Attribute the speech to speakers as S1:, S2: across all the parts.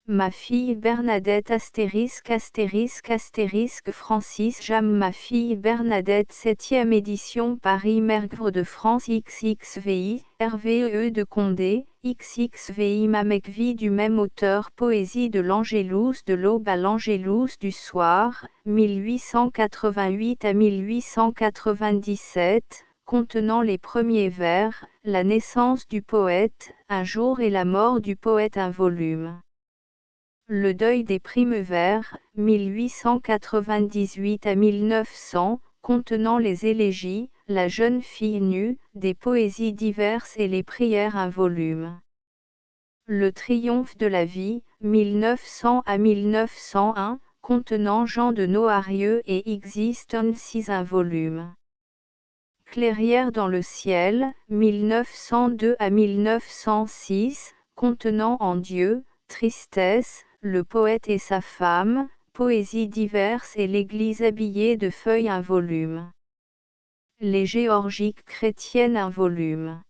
S1: Ma fille Bernadette Francis Jam ma fille Bernadette 7e édition Paris Mergre de France XXVI RVE de Condé XXVI Mamekvi du même auteur Poésie de l'Angélus de l'aube à l'Angélus du soir 1888 à 1897 contenant les premiers vers, la naissance du poète, un jour et la mort du poète un volume. Le deuil des Primevères, 1898 à 1900, contenant les élégies, la jeune fille nue, des poésies diverses et les prières un volume. Le triomphe de la vie, 1900 à 1901, contenant Jean de Noarieux et Existences un volume. Clairière dans le ciel, 1902 à 1906, contenant En Dieu, Tristesse, le poète et sa femme, poésies diverses et l'église habillée de feuilles un volume. Les géorgiques chrétiennes un volume.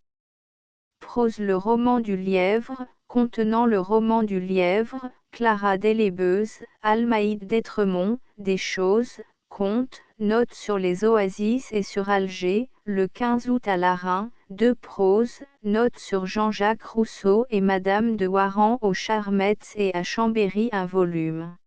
S1: Prose le roman du lièvre, contenant le roman du lièvre, Clara Delébeuze, Almaïde d'Étremont, des choses, contes, notes sur les oasis et sur Alger, le 15 août à Larin, de prose, notes sur Jean-Jacques Rousseau et Madame de Warren aux Charmettes et à Chambéry un volume.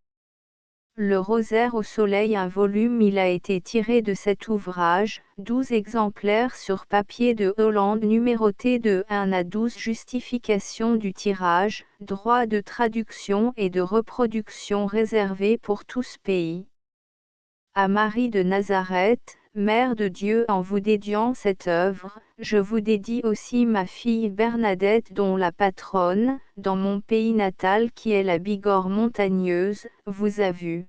S1: Le rosaire au soleil un volume il a été tiré de cet ouvrage, 12 exemplaires sur papier de Hollande numérotés de 1 à 12 justification du tirage, droit de traduction et de reproduction réservé pour tous pays. À Marie de Nazareth, Mère de Dieu en vous dédiant cette œuvre, je vous dédie aussi ma fille Bernadette dont la patronne, dans mon pays natal qui est la Bigorre montagneuse, vous a vu.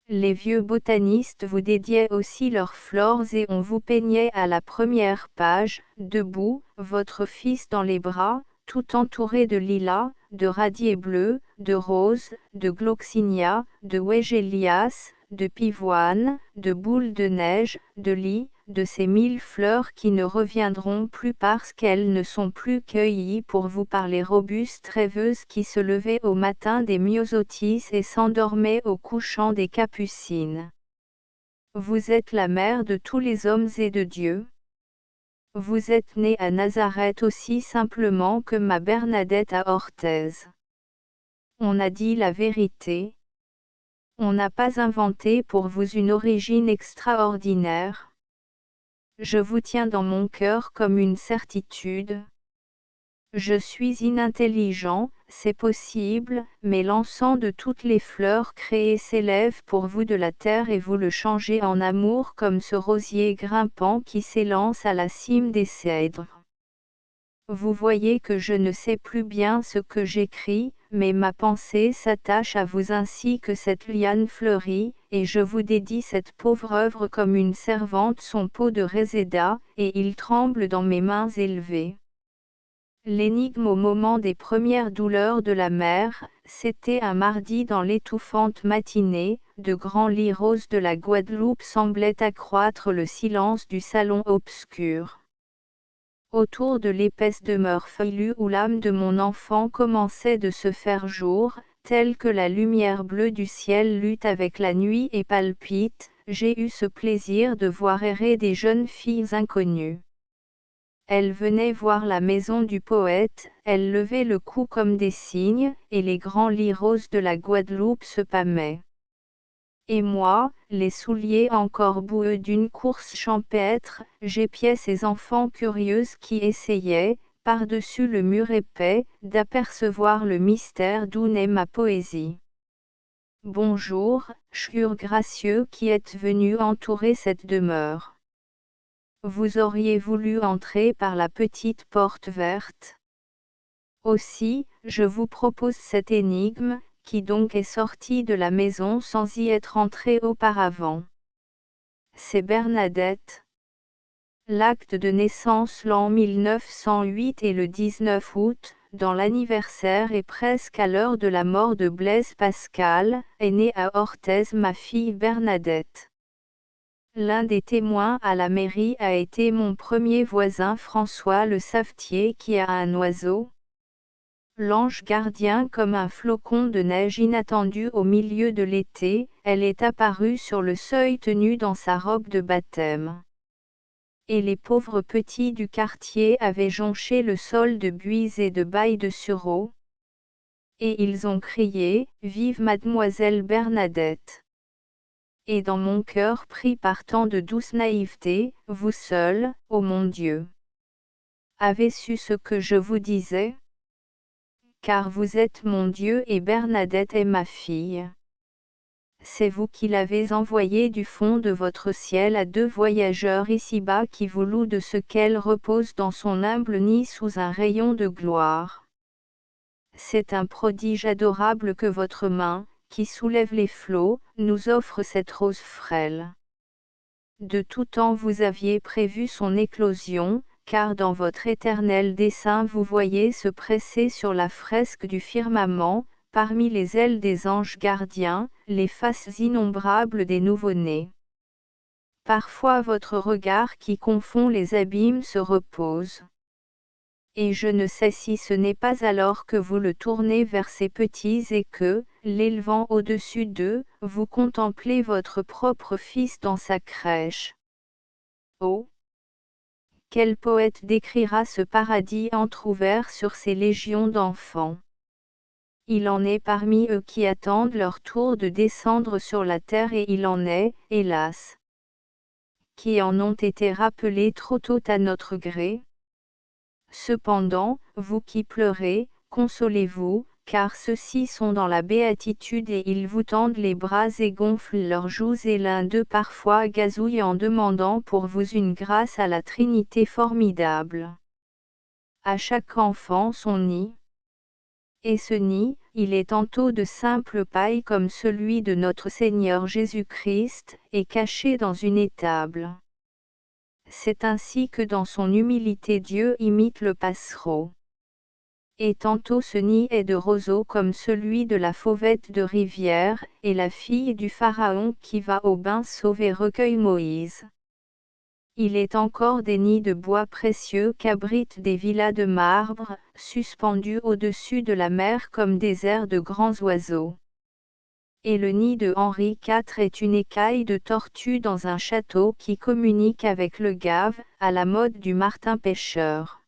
S1: Les vieux botanistes vous dédiaient aussi leurs flores et on vous peignait à la première page, debout, votre fils dans les bras, tout entouré de lilas, de radiers bleus, de roses, de gloxinia, de wégélias, de pivoine, de boules de neige, de lis, de ces 1000 fleurs qui ne reviendront plus parce qu'elles ne sont plus cueillies pour vous par les robustes rêveuses qui se levaient au matin des myosotis et s'endormaient au couchant des capucines. Vous êtes la mère de tous les hommes et de Dieu. Vous êtes née à Nazareth aussi simplement que ma Bernadette à Orthez. On a dit la vérité. On n'a pas inventé pour vous une origine extraordinaire. Je vous tiens dans mon cœur comme une certitude. Je suis inintelligent, c'est possible, mais l'encens de toutes les fleurs créées s'élève pour vous de la terre et vous le changez en amour comme ce rosier grimpant qui s'élance à la cime des cèdres. Vous voyez que je ne sais plus bien ce que j'écris, mais ma pensée s'attache à vous ainsi que cette liane fleurie, et je vous dédie cette pauvre œuvre comme une servante son pot de réséda, et il tremble dans mes mains élevées. L'énigme au moment des premières douleurs de la mère, c'était un mardi dans l'étouffante matinée, de grands lits roses de la Guadeloupe semblaient accroître le silence du salon obscur. Autour de l'épaisse demeure feuillue où l'âme de mon enfant commençait de se faire jour, telle que la lumière bleue du ciel lutte avec la nuit et palpite, j'ai eu ce plaisir de voir errer des jeunes filles inconnues. Elles venaient voir la maison du poète, elles levaient le cou comme des cygnes, et les grands lits roses de la Guadeloupe se pâmaient. Et moi, les souliers encore boueux d'une course champêtre, j'épiais ces enfants curieuses qui essayaient, par-dessus le mur épais, d'apercevoir le mystère d'où naît ma poésie. Bonjour, churs gracieux qui êtes venus entourer cette demeure. Vous auriez voulu entrer par la petite porte verte. Aussi, je vous propose cette énigme, qui donc est sortie de la maison sans y être entrée auparavant. C'est Bernadette. L'acte de naissance l'an 1908 et le 19 août, dans l'anniversaire et presque à l'heure de la mort de Blaise Pascal, est née à Orthez ma fille Bernadette. L'un des témoins à la mairie a été mon premier voisin François le savetier qui a un oiseau. l'ange gardien comme un flocon de neige inattendu au milieu de l'été, elle est apparue sur le seuil tenue dans sa robe de baptême. Et les pauvres petits du quartier avaient jonché le sol de buis et de bailles de sureau. Et ils ont crié, « Vive Mademoiselle Bernadette !» Et dans mon cœur pris par tant de douce naïveté, vous seul, ô mon Dieu, avez su ce que je vous disais? Car vous êtes mon Dieu et Bernadette est ma fille. C'est vous qui l'avez envoyée du fond de votre ciel à 2 voyageurs ici-bas qui vous louent de ce qu'elle repose dans son humble nid sous un rayon de gloire. C'est un prodige adorable que votre main, qui soulève les flots, nous offre cette rose frêle. De tout temps vous aviez prévu son éclosion, car dans votre éternel dessein vous voyez se presser sur la fresque du firmament, parmi les ailes des anges gardiens, les faces innombrables des nouveau-nés. Parfois votre regard qui confond les abîmes se repose. Et je ne sais si ce n'est pas alors que vous le tournez vers ces petits et que, l'élevant au-dessus d'eux, vous contemplez votre propre fils dans sa crèche. Oh! Quel poète décrira ce paradis entr'ouvert sur ces légions d'enfants? Il en est parmi eux qui attendent leur tour de descendre sur la terre et il en est, hélas, qui en ont été rappelés trop tôt à notre gré. Cependant, vous qui pleurez, consolez-vous, car ceux-ci sont dans la béatitude et ils vous tendent les bras et gonflent leurs joues et l'un d'eux parfois gazouille en demandant pour vous une grâce à la Trinité formidable. À chaque enfant son nid. Et ce nid, il est tantôt de simple paille comme celui de notre Seigneur Jésus-Christ, et caché dans une étable. C'est ainsi que dans son humilité Dieu imite le passereau. Et tantôt ce nid est de roseau comme celui de la fauvette de rivière, et la fille du Pharaon qui va au bain sauver recueille Moïse. Il est encore des nids de bois précieux qu'abritent des villas de marbre, suspendus au-dessus de la mer comme des airs de grands oiseaux. Et le nid de Henri IV est une écaille de tortue dans un château qui communique avec le Gave, à la mode du martin pêcheur.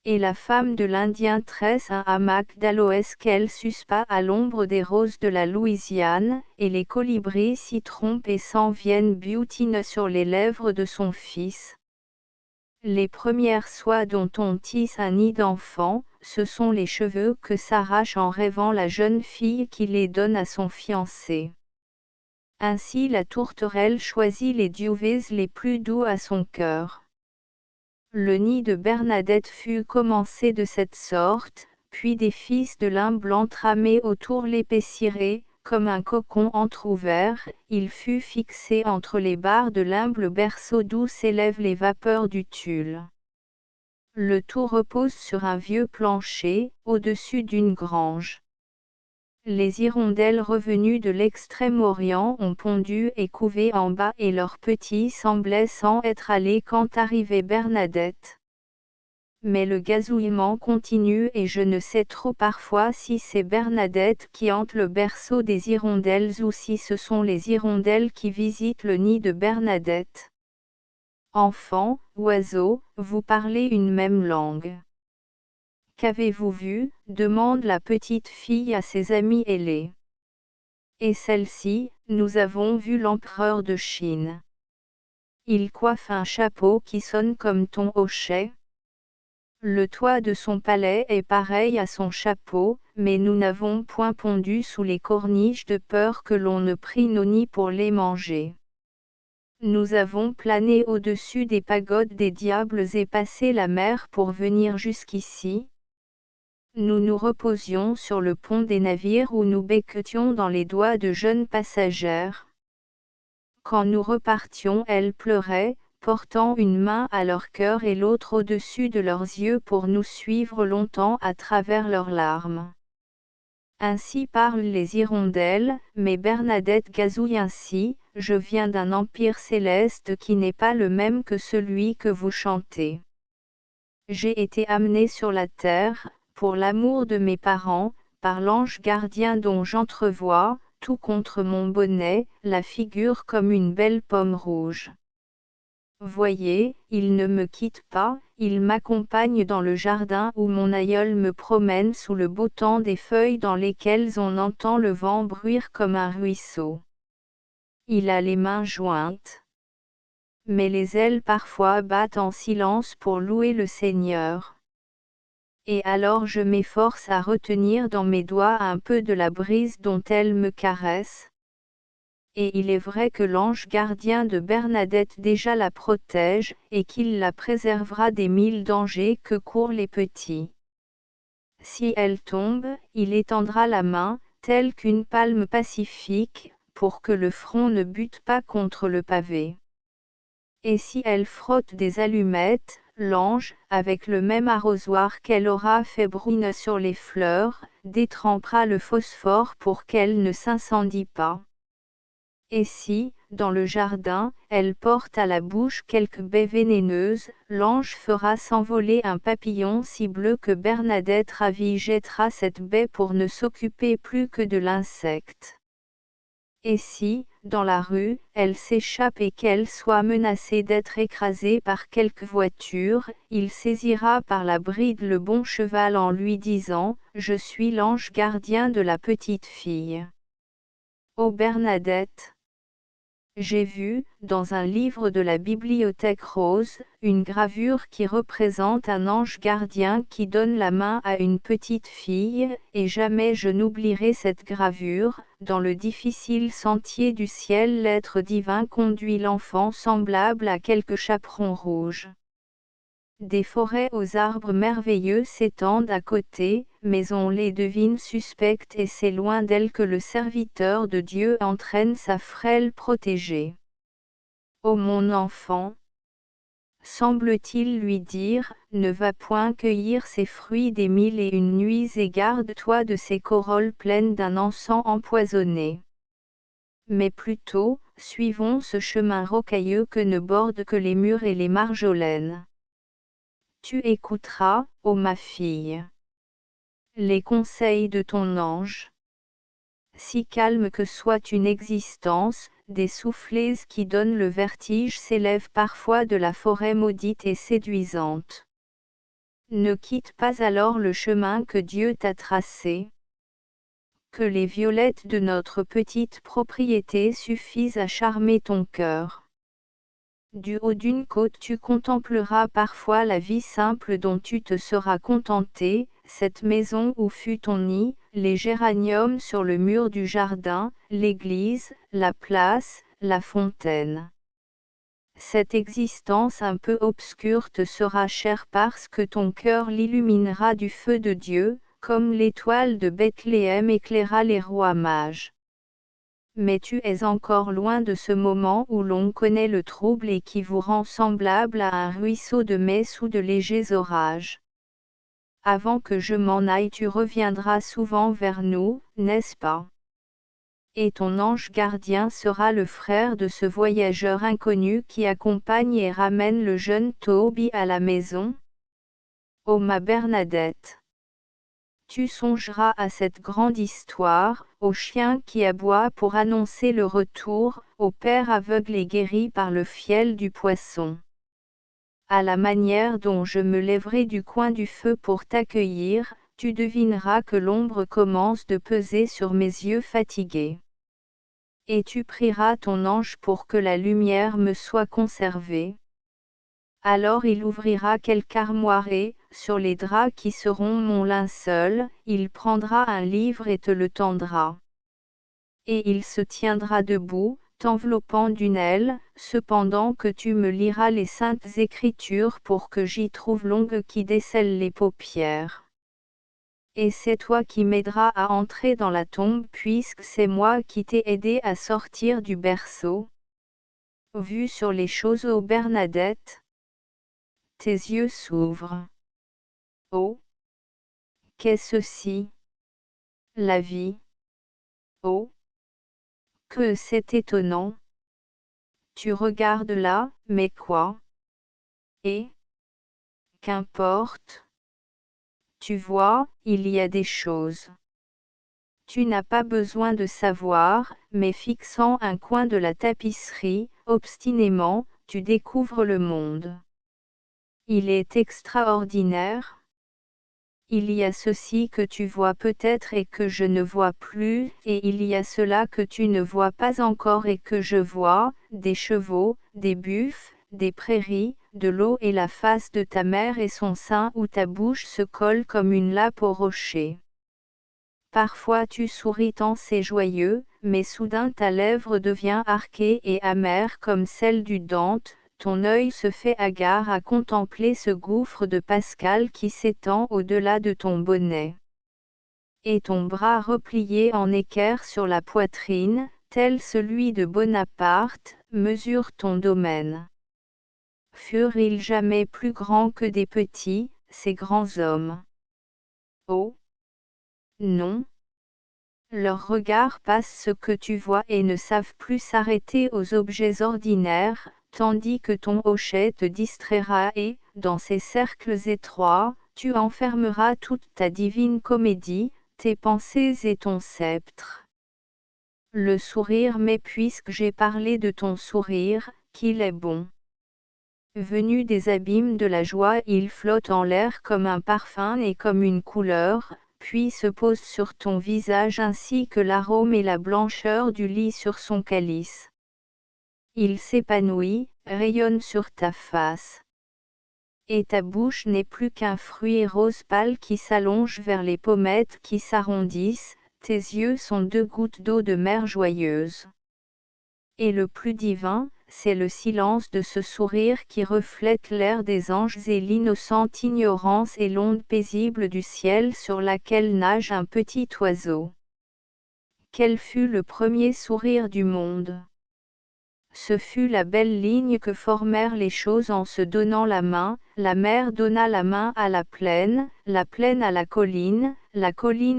S1: Et la femme de l'Indien tresse un hamac d'aloès qu'elle suspend à l'ombre des roses de la Louisiane, et les colibris s'y trompent et s'en viennent butineux sur les lèvres de son fils. Les premières soies dont on tisse un nid d'enfant, ce sont les cheveux que s'arrache en rêvant la jeune fille qui les donne à son fiancé. Ainsi la tourterelle choisit les duvets les plus doux à son cœur. Le nid de Bernadette fut commencé de cette sorte, puis des fils de lin blanc tramés autour l'épaissiraient, comme un cocon entr'ouvert, il fut fixé entre les barres de l'humble berceau d'où s'élèvent les vapeurs du tulle. Le tout repose sur un vieux plancher, au-dessus d'une grange. Les hirondelles revenues de l'extrême-orient ont pondu et couvé en bas et leurs petits semblaient s'en être allés quand arrivait Bernadette. Mais le gazouillement continue et je ne sais trop parfois si c'est Bernadette qui hante le berceau des hirondelles ou si ce sont les hirondelles qui visitent le nid de Bernadette. Enfants, oiseaux, vous parlez une même langue. Qu'avez-vous vu? Demande la petite fille à ses amies ailées. Et celle-ci, nous avons vu l'empereur de Chine. Il coiffe un chapeau qui sonne comme ton hochet. Le toit de son palais est pareil à son chapeau, mais nous n'avons point pondu sous les corniches de peur que l'on ne prît nos nids pour les manger. Nous avons plané au-dessus des pagodes des diables et passé la mer pour venir jusqu'ici. Nous nous reposions sur le pont des navires où nous becquetions dans les doigts de jeunes passagères. Quand nous repartions, elles pleuraient, portant une main à leur cœur et l'autre au-dessus de leurs yeux pour nous suivre longtemps à travers leurs larmes. Ainsi parlent les hirondelles, mais Bernadette gazouille ainsi, je viens d'un empire céleste qui n'est pas le même que celui que vous chantez. J'ai été amenée sur la terre, pour l'amour de mes parents, par l'ange gardien dont j'entrevois, tout contre mon bonnet, la figure comme une belle pomme rouge. Voyez, il ne me quitte pas, il m'accompagne dans le jardin où mon aïeul me promène sous le beau temps des feuilles dans lesquelles on entend le vent bruire comme un ruisseau. Il a les mains jointes. Mais les ailes parfois battent en silence pour louer le Seigneur. Et alors je m'efforce à retenir dans mes doigts un peu de la brise dont elle me caresse. Et il est vrai que l'ange gardien de Bernadette déjà la protège, et qu'il la préservera des 1000 dangers que courent les petits. Si elle tombe, il étendra la main, telle qu'une palme pacifique, pour que le front ne bute pas contre le pavé. Et si elle frotte des allumettes, l'ange, avec le même arrosoir qu'elle aura fait brune sur les fleurs, détrempera le phosphore pour qu'elle ne s'incendie pas. Et si, dans le jardin, elle porte à la bouche quelque baie vénéneuse, l'ange fera s'envoler un papillon si bleu que Bernadette ravie jettera cette baie pour ne s'occuper plus que de l'insecte. Et si, dans la rue, elle s'échappe et qu'elle soit menacée d'être écrasée par quelque voiture, il saisira par la bride le bon cheval en lui disant « Je suis l'ange gardien de la petite fille. » Ô Bernadette! J'ai vu, dans un livre de la Bibliothèque Rose, une gravure qui représente un ange gardien qui donne la main à une petite fille, et jamais je n'oublierai cette gravure. Dans le difficile sentier du ciel, l'être divin conduit l'enfant semblable à quelque chaperon rouge. Des forêts aux arbres merveilleux s'étendent à côté, mais on les devine suspectes et c'est loin d'elles que le serviteur de Dieu entraîne sa frêle protégée. Ô mon enfant, semble-t-il lui dire, ne va point cueillir ces fruits des 1001 nuits et garde-toi de ces corolles pleines d'un encens empoisonné. Mais plutôt, suivons ce chemin rocailleux que ne bordent que les murs et les marjolaines. Tu écouteras, ô ma fille, les conseils de ton ange. Si calme que soit une existence, des soufflets qui donnent le vertige s'élèvent parfois de la forêt maudite et séduisante. Ne quitte pas alors le chemin que Dieu t'a tracé. Que les violettes de notre petite propriété suffisent à charmer ton cœur. Du haut d'une côte tu contempleras parfois la vie simple dont tu te seras contenté, cette maison où fut ton nid, les géraniums sur le mur du jardin, l'église, la place, la fontaine. Cette existence un peu obscure te sera chère parce que ton cœur l'illuminera du feu de Dieu, comme l'étoile de Bethléem éclaira les rois mages. Mais tu es encore loin de ce moment où l'on connaît le trouble et qui vous rend semblable à un ruisseau de mai sous de légers orages. Avant que je m'en aille, tu reviendras souvent vers nous, n'est-ce pas? Et ton ange gardien sera le frère de ce voyageur inconnu qui accompagne et ramène le jeune Toby à la maison. Ô ma Bernadette! Tu songeras à cette grande histoire, au chien qui aboie pour annoncer le retour, au père aveugle et guéri par le fiel du poisson. À la manière dont je me lèverai du coin du feu pour t'accueillir, tu devineras que l'ombre commence de peser sur mes yeux fatigués. Et tu prieras ton ange pour que la lumière me soit conservée. Alors il ouvrira quelque armoire et, sur les draps qui seront mon linceul, il prendra un livre et te le tendra. Et il se tiendra debout, t'enveloppant d'une aile, cependant que tu me liras les saintes écritures pour que j'y trouve l'ongle qui décèle les paupières. Et c'est toi qui m'aideras à entrer dans la tombe puisque c'est moi qui t'ai aidé à sortir du berceau. Vue sur les choses, ô Bernadette. Tes yeux s'ouvrent. Oh! Qu'est-ce ceci? La vie. Oh! Que c'est étonnant. Tu regardes là, mais quoi? Et? Qu'importe? Tu vois, il y a des choses. Tu n'as pas besoin de savoir, mais fixant un coin de la tapisserie, obstinément, tu découvres le monde. Il est extraordinaire. Il y a ceci que tu vois peut-être et que je ne vois plus, et il y a cela que tu ne vois pas encore et que je vois, des chevaux, des buffles, des prairies, de l'eau et la face de ta mère et son sein où ta bouche se colle comme une lappe au rocher. Parfois tu souris tant c'est joyeux, mais soudain ta lèvre devient arquée et amère comme celle du Dante, ton œil se fait hagard à contempler ce gouffre de Pascal qui s'étend au-delà de ton bonnet. Et ton bras replié en équerre sur la poitrine, tel celui de Bonaparte, mesure ton domaine. Furent-ils jamais plus grands que des petits, ces grands hommes? Oh! Non. Leurs regards passent ce que tu vois et ne savent plus s'arrêter aux objets ordinaires, tandis que ton hochet te distraira et, dans ces cercles étroits, tu enfermeras toute ta divine comédie, tes pensées et ton sceptre. Le sourire, mais puisque j'ai parlé de ton sourire, qu'il est bon. Venu des abîmes de la joie, il flotte en l'air comme un parfum et comme une couleur, puis se pose sur ton visage ainsi que l'arôme et la blancheur du lit sur son calice. Il s'épanouit, rayonne sur ta face. Et ta bouche n'est plus qu'un fruit rose pâle qui s'allonge vers les pommettes qui s'arrondissent, tes yeux sont deux gouttes d'eau de mer joyeuse. Et le plus divin, c'est le silence de ce sourire qui reflète l'air des anges et l'innocente ignorance et l'onde paisible du ciel sur laquelle nage un petit oiseau. Quel fut le premier sourire du monde? Ce fut la belle ligne que formèrent les choses en se donnant la mer donna la main à la plaine à la colline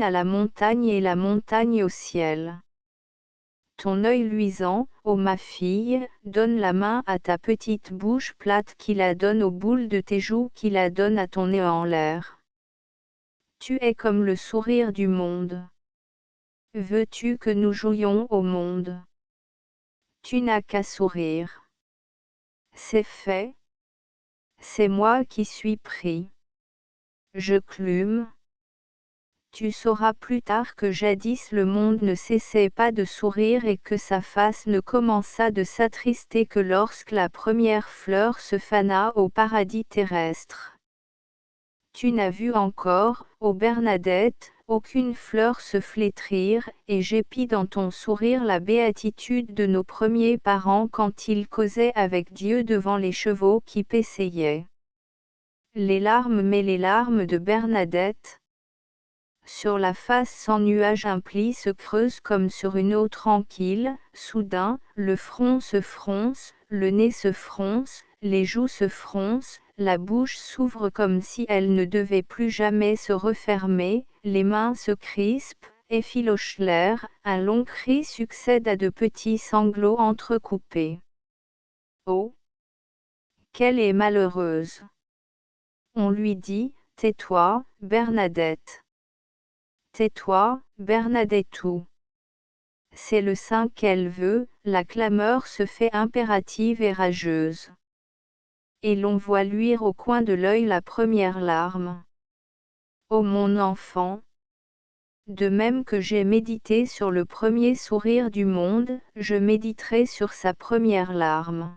S1: à la montagne et la montagne au ciel. Ton œil luisant, ô ma fille, donne la main à ta petite bouche plate qui la donne aux boules de tes joues qui la donne à ton nez en l'air. Tu es comme le sourire du monde. Veux-tu que nous jouions au monde? Tu n'as qu'à sourire. C'est fait. C'est moi qui suis pris. Je clume. Tu sauras plus tard que jadis le monde ne cessait pas de sourire et que sa face ne commença de s'attrister que lorsque la première fleur se fana au paradis terrestre. Tu n'as vu encore, ô Bernadette, aucune fleur se flétrir, et j'épie dans ton sourire la béatitude de nos premiers parents quand ils causaient avec Dieu devant les chevaux qui paissaient. Les larmes, mais les larmes de Bernadette. Sur la face sans nuage un pli se creuse comme sur une eau tranquille, soudain, le front se fronce, le nez se fronce, les joues se froncent, la bouche s'ouvre comme si elle ne devait plus jamais se refermer, les mains se crispent, effilochent l'air, un long cri succède à de petits sanglots entrecoupés. Oh! Qu'elle est malheureuse! On lui dit, tais-toi, Bernadette. Tais-toi, Bernadettou. C'est le sein qu'elle veut, la clameur se fait impérative et rageuse. Et l'on voit luire au coin de l'œil la première larme. Ô mon enfant! De même que j'ai médité sur le premier sourire du monde, je méditerai sur sa première larme.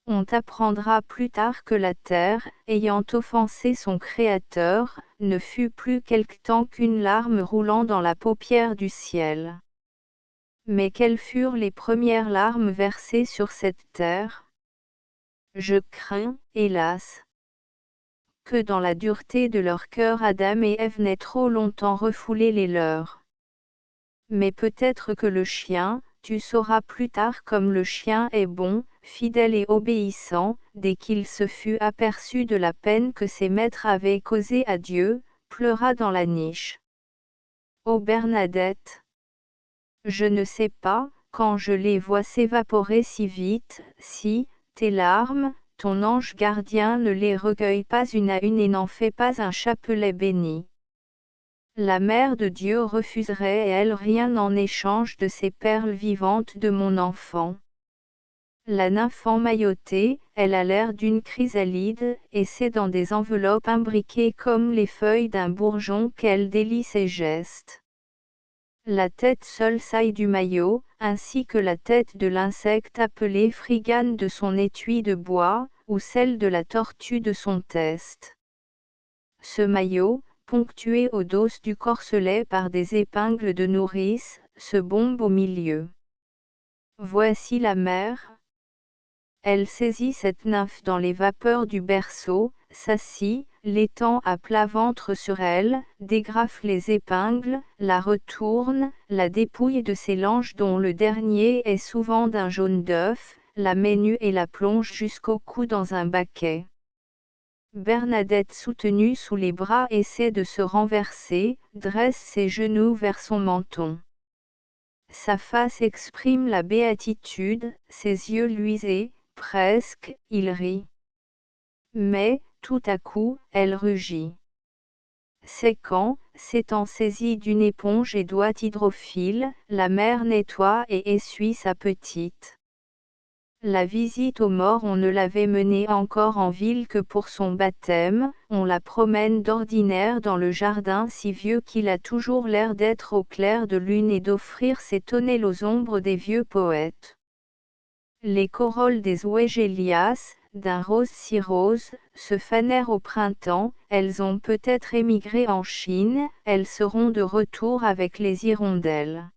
S1: On t'apprendra plus tard que la terre, ayant offensé son Créateur, ne fut plus quelque temps qu'une larme roulant dans la paupière du ciel. Mais quelles furent les premières larmes versées sur cette terre? Je crains, hélas, que dans la dureté de leur cœur Adam et Ève n'aient trop longtemps refoulé les leurs. Mais peut-être que le chien, tu sauras plus tard comme le chien est bon, fidèle et obéissant, dès qu'il se fut aperçu de la peine que ses maîtres avaient causée à Dieu, pleura dans la niche. Ô Bernadette! Je ne sais pas, quand je les vois s'évaporer si vite, si, tes larmes, ton ange gardien ne les recueille pas une à une et n'en fait pas un chapelet béni. La mère de Dieu refuserait elle rien en échange de ces perles vivantes de mon enfant. La nymphe emmaillotée, elle a l'air d'une chrysalide, et c'est dans des enveloppes imbriquées comme les feuilles d'un bourgeon qu'elle délie ses gestes. La tête seule saille du maillot, ainsi que la tête de l'insecte appelé frigane de son étui de bois, ou celle de la tortue de son test. Ce maillot, ponctué au dos du corselet par des épingles de nourrice, se bombe au milieu. Voici la mère. Elle saisit cette nymphe dans les vapeurs du berceau, s'assit, l'étend à plat ventre sur elle, dégrafe les épingles, la retourne, la dépouille de ses langes dont le dernier est souvent d'un jaune d'œuf, la met nue et la plonge jusqu'au cou dans un baquet. Bernadette soutenue sous les bras essaie de se renverser, dresse ses genoux vers son menton. Sa face exprime la béatitude, ses yeux luisés, presque, il rit. Mais, tout à coup, elle rugit. S'étant saisie d'une éponge et doigts hydrophiles, la mère nettoie et essuie sa petite. La visite aux morts on ne l'avait menée encore en ville que pour son baptême, on la promène d'ordinaire dans le jardin si vieux qu'il a toujours l'air d'être au clair de lune et d'offrir ses tonnelles aux ombres des vieux poètes. Les corolles des ouégélias, d'un rose si rose, se fanèrent au printemps, elles ont peut-être émigré en Chine, elles seront de retour avec les hirondelles.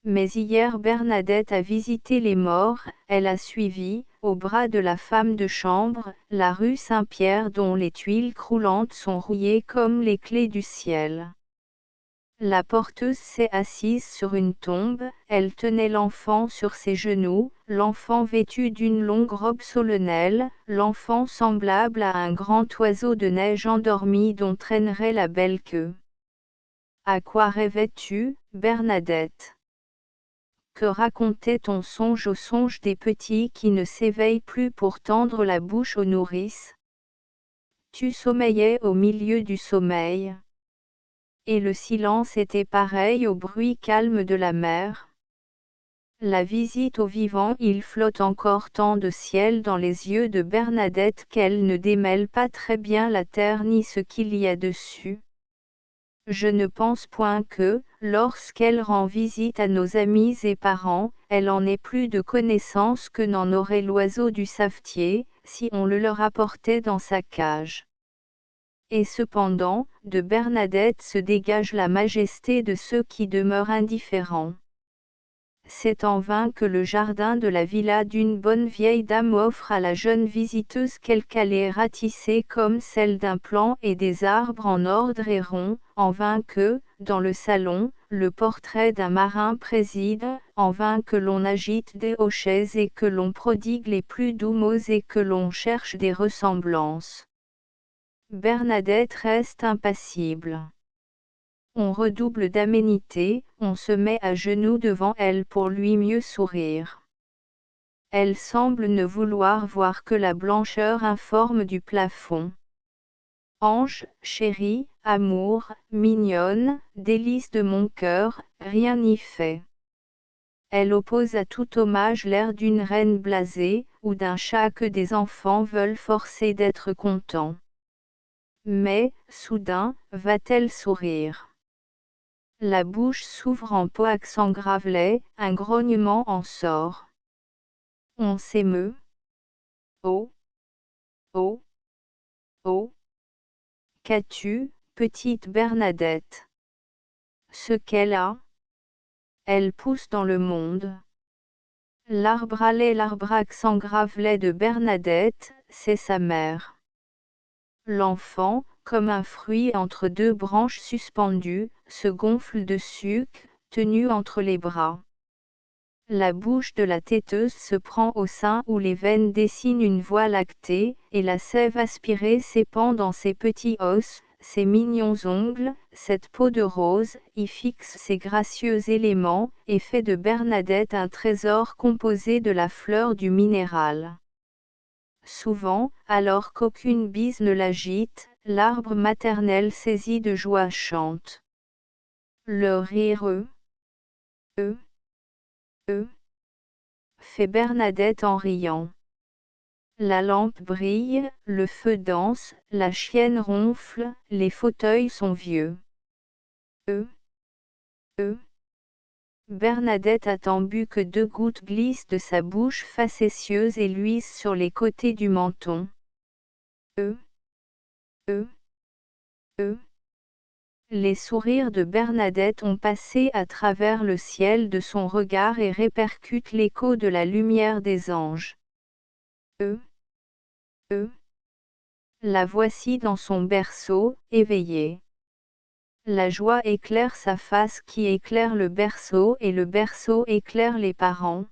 S1: Mais hier Bernadette a visité les morts, elle a suivi, au bras de la femme de chambre, la rue Saint-Pierre dont les tuiles croulantes sont rouillées comme les clés du ciel. La porteuse s'est assise sur une tombe, elle tenait l'enfant sur ses genoux, l'enfant vêtu d'une longue robe solennelle, l'enfant semblable à un grand oiseau de neige endormi dont traînerait la belle queue. À quoi rêvais-tu, Bernadette ? Que racontait ton songe au songe des petits qui ne s'éveillent plus pour tendre la bouche aux nourrices? Tu sommeillais au milieu du sommeil. Et le silence était pareil au bruit calme de la mer. La visite aux vivants, il flotte encore tant de ciel dans les yeux de Bernadette qu'elle ne démêle pas très bien la terre ni ce qu'il y a dessus. Je ne pense point que, lorsqu'elle rend visite à nos amis et parents, elle en ait plus de connaissance que n'en aurait l'oiseau du savetier, si on le leur apportait dans sa cage. Et cependant, de Bernadette se dégage la majesté de ceux qui demeurent indifférents. C'est en vain que le jardin de la villa d'une bonne vieille dame offre à la jeune visiteuse quelques allées ratissées comme celle d'un plan et des arbres en ordre et rond, en vain que, dans le salon, le portrait d'un marin préside, en vain que l'on agite des hochets et que l'on prodigue les plus doux mots et que l'on cherche des ressemblances. Bernadette reste impassible. On redouble d'aménité, on se met à genoux devant elle pour lui mieux sourire. Elle semble ne vouloir voir que la blancheur informe du plafond. Ange, chérie, amour, mignonne, délice de mon cœur, rien n'y fait. Elle oppose à tout hommage l'air d'une reine blasée, ou d'un chat que des enfants veulent forcer d'être contents. Mais, soudain, va-t-elle sourire? La bouche s'ouvre en peau accent gravelet, un grognement en sort. On s'émeut. Oh! Oh! Oh! Qu'as-tu, petite Bernadette? Ce qu'elle a? Elle pousse dans le monde. L'arbre à lait, l'arbre accent gravelet de Bernadette, c'est sa mère. L'enfant, comme un fruit entre deux branches suspendues, se gonfle de sucre, tenu entre les bras. La bouche de la téteuse se prend au sein où les veines dessinent une voie lactée, et la sève aspirée s'épand dans ses petits os, ses mignons ongles, cette peau de rose, y fixe ses gracieux éléments, et fait de Bernadette un trésor composé de la fleur du minéral. Souvent, alors qu'aucune bise ne l'agite, l'arbre maternel saisi de joie chante. Le rire fait Bernadette en riant. La lampe brille, le feu danse, la chienne ronfle, les fauteuils sont vieux. Bernadette a tant bu que 2 gouttes glissent de sa bouche facétieuse et luisent sur les côtés du menton. Les sourires de Bernadette ont passé à travers le ciel de son regard et répercutent l'écho de la lumière des anges. La voici dans son berceau, éveillée. La joie éclaire sa face qui éclaire le berceau et le berceau éclaire les parents.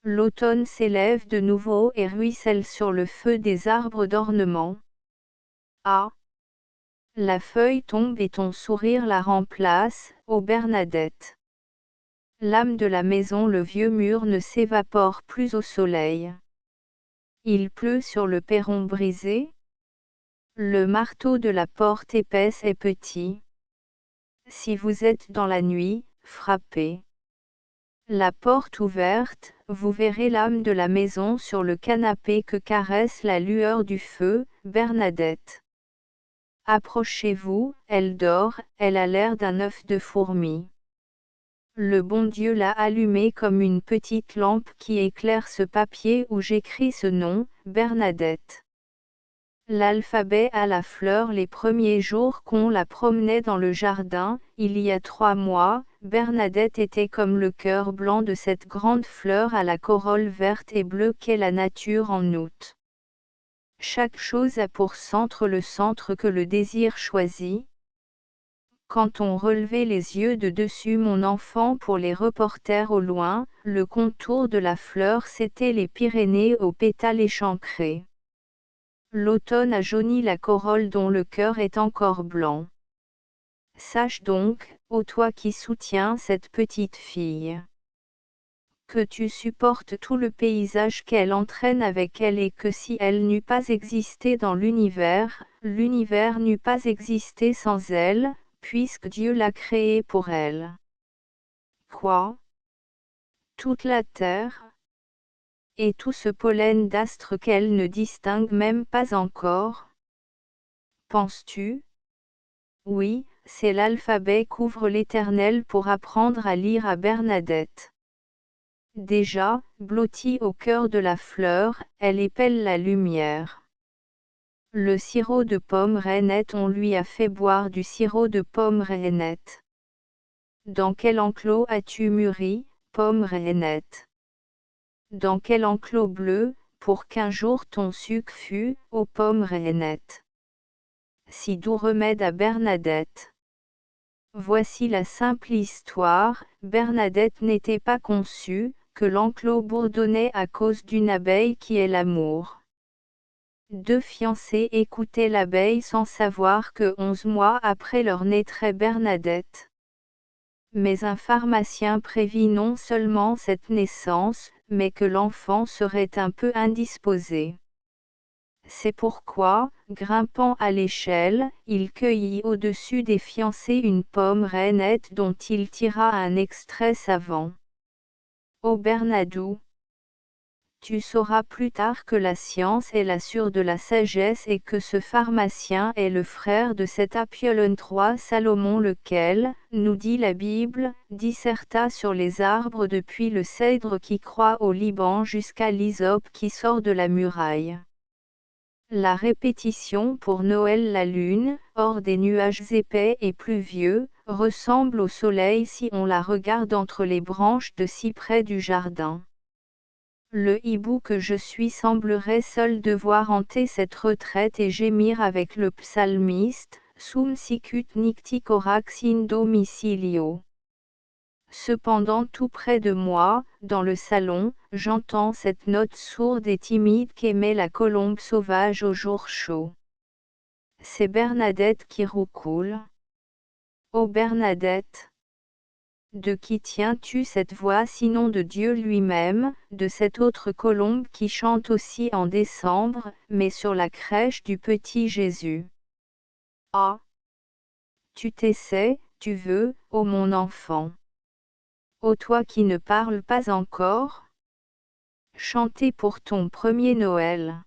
S1: L'automne s'élève de nouveau et ruisselle sur le feu des arbres d'ornement. Ah! La feuille tombe et ton sourire la remplace, ô Bernadette. L'âme de la maison, le vieux mur ne s'évapore plus au soleil. Il pleut sur le perron brisé. Le marteau de la porte épaisse est petit. Si vous êtes dans la nuit, frappez. La porte ouverte, vous verrez l'âme de la maison sur le canapé que caresse la lueur du feu, Bernadette. Approchez-vous, elle dort, elle a l'air d'un œuf de fourmi. Le bon Dieu l'a allumée comme une petite lampe qui éclaire ce papier où j'écris ce nom, Bernadette. L'alphabet à la fleur les premiers jours qu'on la promenait dans le jardin, il y a 3 mois, Bernadette était comme le cœur blanc de cette grande fleur à la corolle verte et bleue qu'est la nature en août. Chaque chose a pour centre le centre que le désir choisit. Quand on relevait les yeux de dessus mon enfant pour les reporter au loin, le contour de la fleur c'était les Pyrénées aux pétales échancrés. L'automne a jauni la corolle dont le cœur est encore blanc. Sache donc, ô toi qui soutiens cette petite fille, que tu supportes tout le paysage qu'elle entraîne avec elle et que si elle n'eût pas existé dans l'univers n'eût pas existé sans elle, puisque Dieu l'a créée pour elle. Quoi? Toute la terre? Et tout ce pollen d'astres qu'elle ne distingue même pas encore? Penses-tu? Oui, c'est l'alphabet qu'ouvre l'Éternel pour apprendre à lire à Bernadette. Déjà, blottie au cœur de la fleur, elle épelle la lumière. Le sirop de pomme rainette, on lui a fait boire du sirop de pomme rainette. Dans quel enclos as-tu mûri, pomme rainette? Dans quel enclos bleu, pour qu'un jour ton suc fût, ô pomme rainette? Si doux remède à Bernadette. Voici la simple histoire, Bernadette n'était pas conçue, que l'enclos bourdonnait à cause d'une abeille qui est l'amour. 2 fiancés écoutaient l'abeille sans savoir que 11 mois après leur naîtrait Bernadette. Mais un pharmacien prévit non seulement cette naissance, mais que l'enfant serait un peu indisposé. C'est pourquoi, grimpant à l'échelle, il cueillit au-dessus des fiancés une pomme rainette dont il tira un extrait savant. Ô Bernadou! Tu sauras plus tard que la science est la sœur de la sagesse et que ce pharmacien est le frère de cet Apollon III Salomon lequel, nous dit la Bible, disserta sur les arbres depuis le cèdre qui croît au Liban jusqu'à l'hysope qui sort de la muraille. La répétition pour Noël. La lune, hors des nuages épais et pluvieux, ressemble au soleil si on la regarde entre les branches de cyprès du jardin. Le hibou que je suis semblerait seul devoir hanter cette retraite et gémir avec le psalmiste, Sum sicut nicti corax in domicilio. Cependant tout près de moi, dans le salon, j'entends cette note sourde et timide qu'émet la colombe sauvage au jour chaud. C'est Bernadette qui roucoule. Ô Bernadette! de qui tiens-tu cette voix sinon de Dieu lui-même, de cette autre colombe qui chante aussi en décembre, mais sur la crèche du petit Jésus. Ah! Tu t'essaies, tu veux, ô mon enfant. Ô toi qui ne parles pas encore, chantez pour ton premier Noël.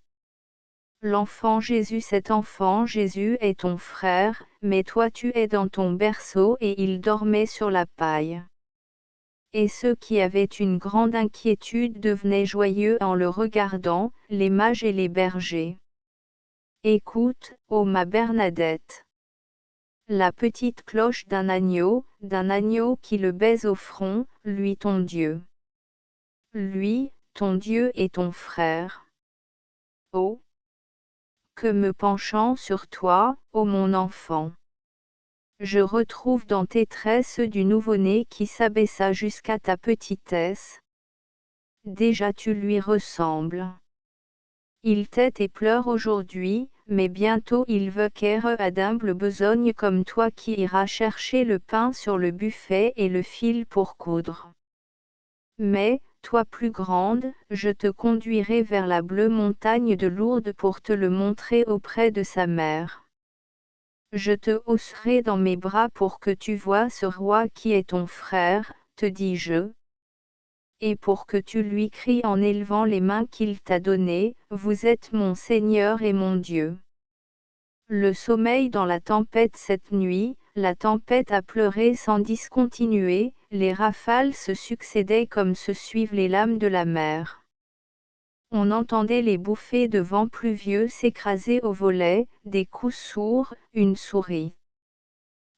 S1: L'enfant Jésus, cet enfant Jésus est ton frère, mais toi tu es dans ton berceau et il dormait sur la paille. Et ceux qui avaient une grande inquiétude devenaient joyeux en le regardant, les mages et les bergers. Écoute, ô ma Bernadette. La petite cloche d'un agneau qui le baise au front, lui ton Dieu. Lui, ton Dieu et ton frère. Oh! Que me penchant sur toi, ô mon enfant. Je retrouve dans tes traits ceux du nouveau-né qui s'abaissa jusqu'à ta petitesse. Déjà tu lui ressembles. Il tète et pleure aujourd'hui, mais bientôt il veut qu'ère à d'humble besogne comme toi qui ira chercher le pain sur le buffet et le fil pour coudre. Mais, toi plus grande, je te conduirai vers la bleue montagne de Lourdes pour te le montrer auprès de sa mère. Je te hausserai dans mes bras pour que tu voies ce roi qui est ton frère, te dis-je. Et pour que tu lui cries en élevant les mains qu'il t'a données, vous êtes mon Seigneur et mon Dieu. Le sommeil dans la tempête cette nuit, la tempête a pleuré sans discontinuer, les rafales se succédaient comme se suivent les lames de la mer. On entendait les bouffées de vent pluvieux s'écraser au volet, des coups sourds, une souris.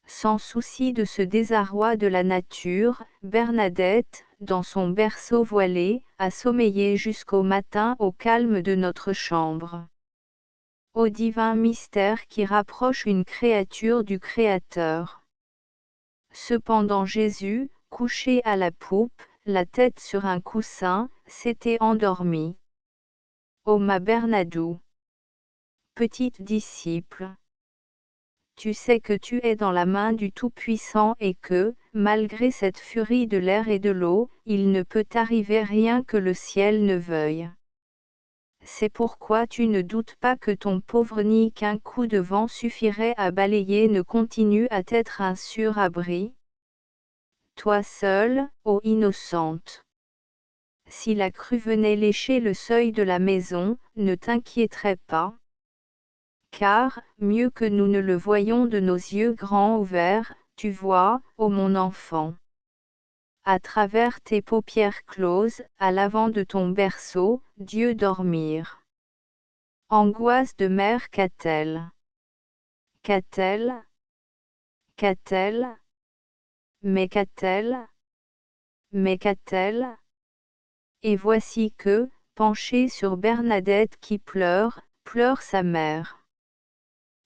S1: Sans souci de ce désarroi de la nature, Bernadette, dans son berceau voilé, a sommeillé jusqu'au matin au calme de notre chambre. Ô divin mystère qui rapproche une créature du Créateur. Cependant Jésus, couché à la poupe, la tête sur un coussin, s'était endormi. Ô ma Bernadou, petite disciple, tu sais que tu es dans la main du Tout-Puissant et que, malgré cette furie de l'air et de l'eau, il ne peut t'arriver rien que le ciel ne veuille. C'est pourquoi tu ne doutes pas que ton pauvre nid qu'un coup de vent suffirait à balayer ne continue à t'être un sûr abri. Toi seule, ô innocente. Si la crue venait lécher le seuil de la maison, ne t'inquiéterais pas. Car, mieux que nous ne le voyons de nos yeux grands ouverts, tu vois, ô mon enfant. À travers tes paupières closes, à l'avant de ton berceau, Dieu dormir. Angoisse de mère qu'a-t-elle? Qu'a-t-elle? Qu'a-t-elle? Mais qu'a-t-elle? Mais qu'a-t-elle? Et voici que, penchée sur Bernadette qui pleure, pleure sa mère.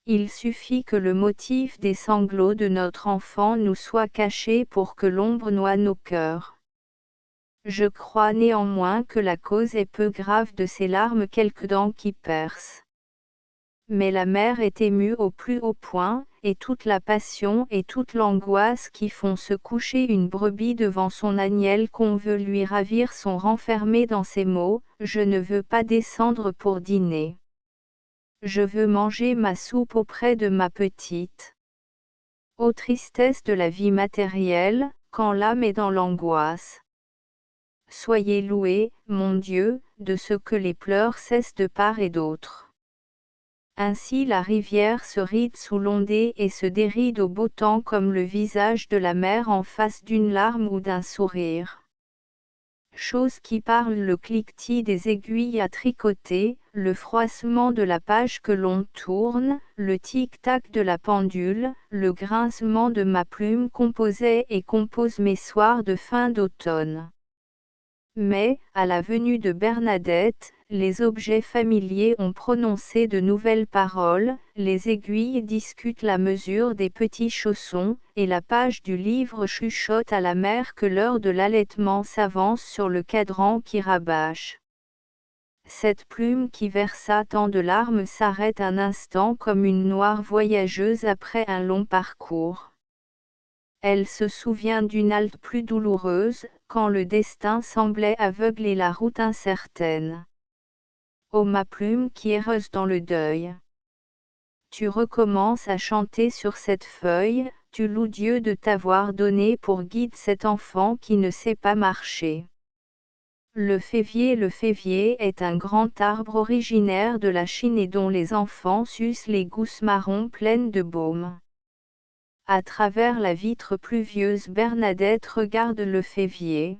S1: Il suffit que le motif des sanglots de notre enfant nous soit caché pour que l'ombre noie nos cœurs. Je crois néanmoins que la cause est peu grave de ces larmes quelques dents qui percent. Mais la mère est émue au plus haut point, et toute la passion et toute l'angoisse qui font se coucher une brebis devant son agnelle qu'on veut lui ravir sont renfermées dans ces mots, je ne veux pas descendre pour dîner. Je veux manger ma soupe auprès de ma petite. Ô tristesse de la vie matérielle, quand l'âme est dans l'angoisse. Soyez loué, mon Dieu, de ce que les pleurs cessent de part et d'autre. Ainsi la rivière se ride sous l'ondée et se déride au beau temps comme le visage de la mer en face d'une larme ou d'un sourire. Chose qui parle le cliquetis des aiguilles à tricoter, le froissement de la page que l'on tourne, le tic-tac de la pendule, le grincement de ma plume composait et compose mes soirs de fin d'automne. Mais, à la venue de Bernadette, les objets familiers ont prononcé de nouvelles paroles, les aiguilles discutent la mesure des petits chaussons, et la page du livre chuchote à la mère que l'heure de l'allaitement s'avance sur le cadran qui rabâche. Cette plume qui versa tant de larmes s'arrête un instant comme une noire voyageuse après un long parcours. Elle se souvient d'une halte plus douloureuse, quand le destin semblait aveugler la route incertaine. Ô ma plume qui erreuse dans le deuil. Tu recommences à chanter sur cette feuille, tu loues Dieu de t'avoir donné pour guide cet enfant qui ne sait pas marcher. Le févier est un grand arbre originaire de la Chine et dont les enfants sucent les gousses marron pleines de baume. À travers la vitre pluvieuse, Bernadette regarde le févier.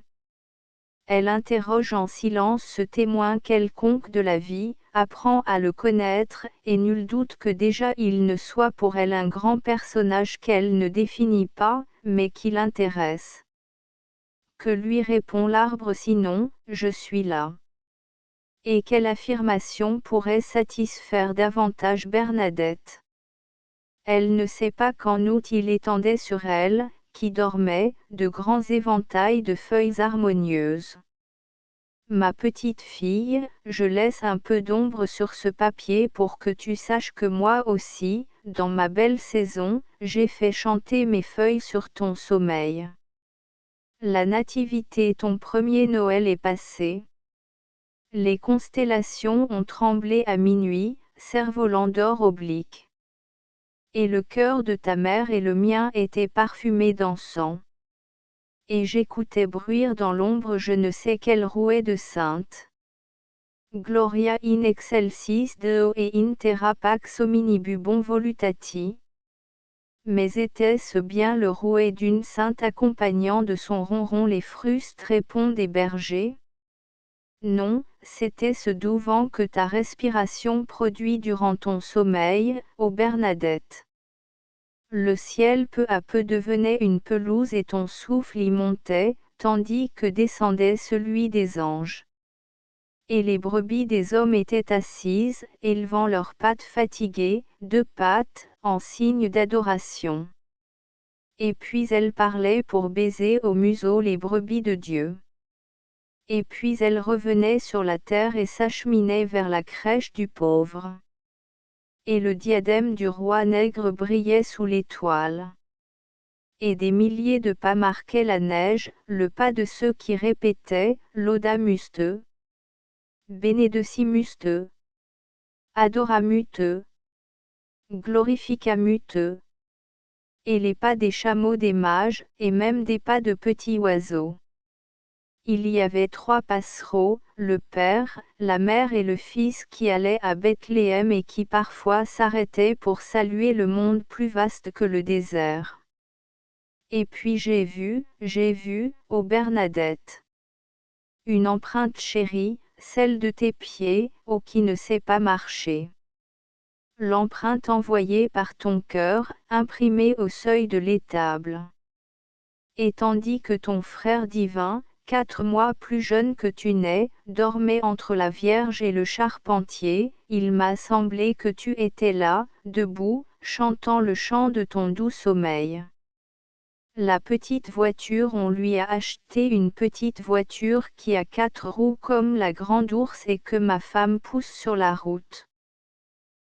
S1: Elle interroge en silence ce témoin quelconque de la vie, apprend à le connaître, et nul doute que déjà il ne soit pour elle un grand personnage qu'elle ne définit pas, mais qui l'intéresse. Que lui répond l'arbre sinon, je suis là. Et quelle affirmation pourrait satisfaire davantage Bernadette? Elle ne sait pas qu'en août il étendait sur elle, qui dormait, de grands éventails de feuilles harmonieuses. Ma petite fille, je laisse un peu d'ombre sur ce papier pour que tu saches que moi aussi, dans ma belle saison, j'ai fait chanter mes feuilles sur ton sommeil. La nativité, ton premier Noël est passé. Les constellations ont tremblé à minuit, cerf-volant d'or oblique. Et le cœur de ta mère et le mien étaient parfumés d'encens. Et j'écoutais bruire dans l'ombre je ne sais quelle rouée de sainte. Gloria in excelsis Deo et in terra pax hominibus volutati. Mais était-ce bien le rouet d'une sainte accompagnant de son ronron les frustres ponts des bergers? Non, c'était ce doux vent que ta respiration produit durant ton sommeil, ô Bernadette. Le ciel peu à peu devenait une pelouse et ton souffle y montait, tandis que descendait celui des anges. Et les brebis des hommes étaient assises, élevant leurs pattes fatiguées, deux pattes, en signe d'adoration. Et puis elles parlaient pour baiser au museau les brebis de Dieu. Et puis elles revenaient sur la terre et s'acheminaient vers la crèche du pauvre. Et le diadème du roi nègre brillait sous l'étoile. Et des milliers de pas marquaient la neige, le pas de ceux qui répétaient, Laudamus te, Benedicimus te, Adoramus te, Glorificamus te. Et les pas des chameaux des mages, et même des pas de petits oiseaux. Il y avait 3 passereaux, le père, la mère et le fils qui allaient à Bethléem et qui parfois s'arrêtaient pour saluer le monde plus vaste que le désert. Et puis j'ai vu, ô Bernadette. Une empreinte chérie, celle de tes pieds, ô qui ne sait pas marcher. L'empreinte envoyée par ton cœur, imprimée au seuil de l'étable. Et tandis que ton frère divin, 4 mois plus jeune que tu n'es, dormait entre la Vierge et le charpentier, il m'a semblé que tu étais là, debout, chantant le chant de ton doux sommeil. La petite voiture, on lui a acheté une petite voiture qui a 4 roues comme la grande ours et que ma femme pousse sur la route.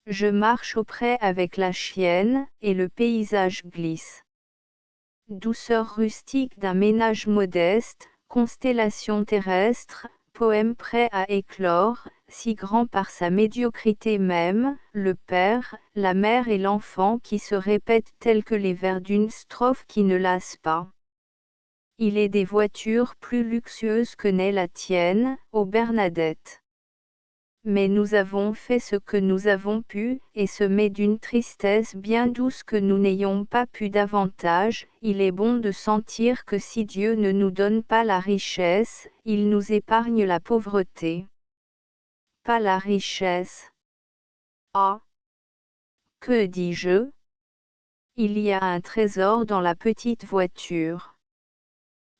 S1: Je marche auprès avec la chienne, et le paysage glisse. Douceur rustique d'un ménage modeste, constellation terrestre, poème prêt à éclore, si grand par sa médiocrité même, le père, la mère et l'enfant qui se répètent tels que les vers d'une strophe qui ne lasse pas. Il est des voitures plus luxueuses que n'est la tienne, ô Bernadette. Mais nous avons fait ce que nous avons pu, et semé d'une tristesse bien douce que nous n'ayons pas pu davantage. Il est bon de sentir que si Dieu ne nous donne pas la richesse, il nous épargne la pauvreté. Pas la richesse. Ah! Que dis-je? Il y a un trésor dans la petite voiture.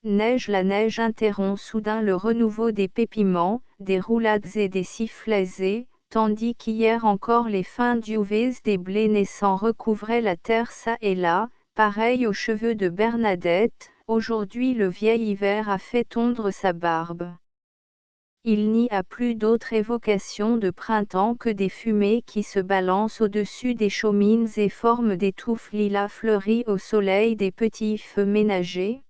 S1: La neige interrompt soudain le renouveau des pépiments, des roulades et des sifflets tandis qu'hier encore les fins d'uvées des blés naissants recouvraient la terre çà et là, pareil aux cheveux de Bernadette, aujourd'hui le vieil hiver a fait tondre sa barbe. Il n'y a plus d'autre évocation de printemps que des fumées qui se balancent au-dessus des chaumines et forment des touffes lilas fleuries au soleil des petits feux ménagers.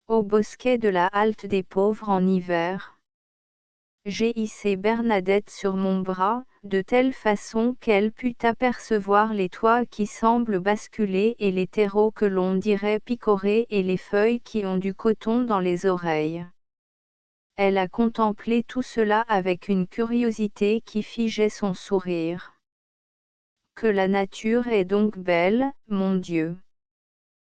S1: Au bosquet de la halte des pauvres en hiver. J'ai hissé Bernadette sur mon bras, de telle façon qu'elle put apercevoir les toits qui semblent basculer et les terreaux que l'on dirait picorés et les feuilles qui ont du coton dans les oreilles. Elle a contemplé tout cela avec une curiosité qui figeait son sourire. Que la nature est donc belle, mon Dieu.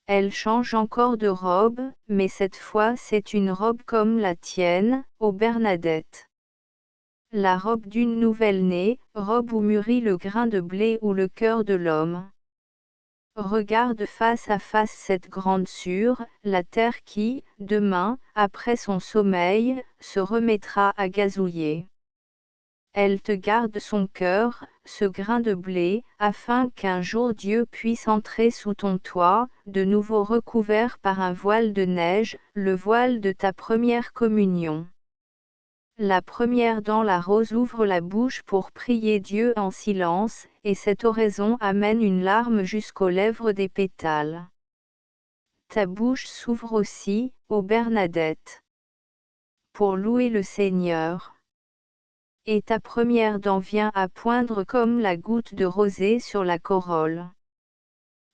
S1: Elle change encore de robe, mais cette fois c'est une robe comme la tienne, ô Bernadette. La robe d'une nouvelle-née, robe où mûrit le grain de blé ou le cœur de l'homme. Regarde face à face cette grande sûre, la terre qui, demain, après son sommeil, se remettra à gazouiller. Elle te garde son cœur, ce grain de blé, afin qu'un jour Dieu puisse entrer sous ton toit, de nouveau recouvert par un voile de neige, le voile de ta première communion. La première dans la rose ouvre la bouche pour prier Dieu en silence, et cette oraison amène une larme jusqu'aux lèvres des pétales. Ta bouche s'ouvre aussi, ô Bernadette, pour louer le Seigneur. Et ta première dent vient à poindre comme la goutte de rosée sur la corolle.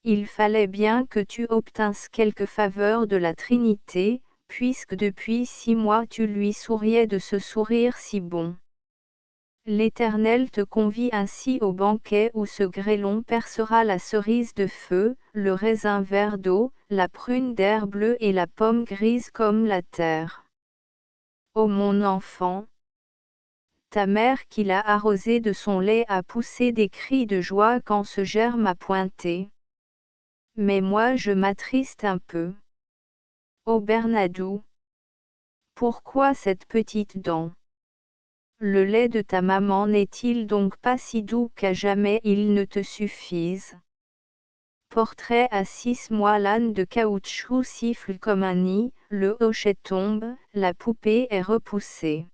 S1: Il fallait bien que tu obtinsses quelque faveur de la Trinité, puisque depuis 6 mois tu lui souriais de ce sourire si bon. L'Éternel te convie ainsi au banquet où ce grêlon percera la cerise de feu, le raisin vert d'eau, la prune d'air bleu et la pomme grise comme la terre. Ô mon enfant! Ta mère qui l'a arrosé de son lait a poussé des cris de joie quand ce germe a pointé. Mais moi je m'attriste un peu. Ô Bernadou! Pourquoi cette petite dent? Le lait de ta maman n'est-il donc pas si doux qu'à jamais il ne te suffise? Portrait à 6 mois, l'âne de caoutchouc siffle comme un nid, le hochet tombe, la poupée est repoussée.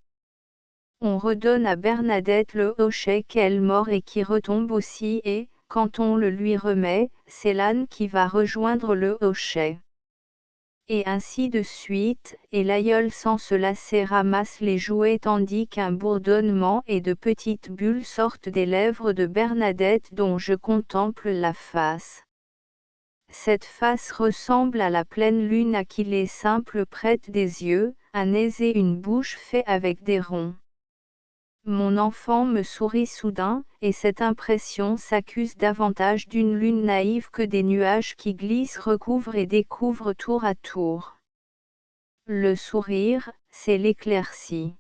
S1: On redonne à Bernadette le hochet qu'elle mord et qui retombe aussi et, quand on le lui remet, c'est l'âne qui va rejoindre le hochet. Et ainsi de suite, et l'aïeul sans se lasser ramasse les jouets tandis qu'un bourdonnement et de petites bulles sortent des lèvres de Bernadette dont je contemple la face. Cette face ressemble à la pleine lune à qui les simples prêtent des yeux, un nez et une bouche faits avec des ronds. Mon enfant me sourit soudain, et cette impression s'accuse davantage d'une lune naïve que des nuages qui glissent, recouvrent et découvrent tour à tour. Le sourire, c'est l'éclaircie.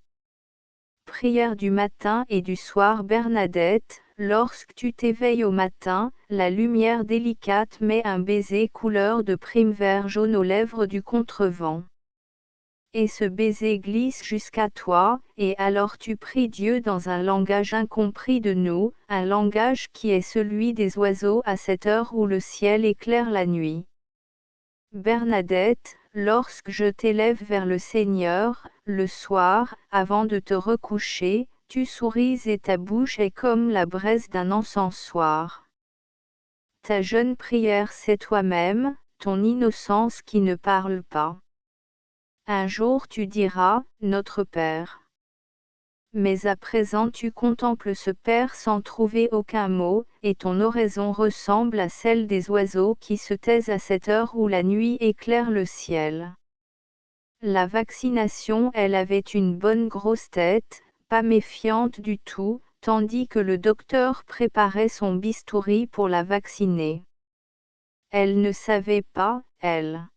S1: Prière du matin et du soir Bernadette, lorsque tu t'éveilles au matin, la lumière délicate met un baiser couleur de prime vert jaune aux lèvres du contrevent. Et ce baiser glisse jusqu'à toi, et alors tu pries Dieu dans un langage incompris de nous, un langage qui est celui des oiseaux à cette heure où le ciel éclaire la nuit. Bernadette, lorsque je t'élève vers le Seigneur, le soir, avant de te recoucher, tu souris et ta bouche est comme la braise d'un encensoir. Ta jeune prière c'est toi-même, ton innocence qui ne parle pas. Un jour tu diras, Notre Père. Mais à présent tu contemples ce Père sans trouver aucun mot, et ton oraison ressemble à celle des oiseaux qui se taisent à cette heure où la nuit éclaire le ciel. La vaccination, elle avait une bonne grosse tête, pas méfiante du tout, tandis que le docteur préparait son bistouri pour la vacciner. Elle ne savait pas, elle.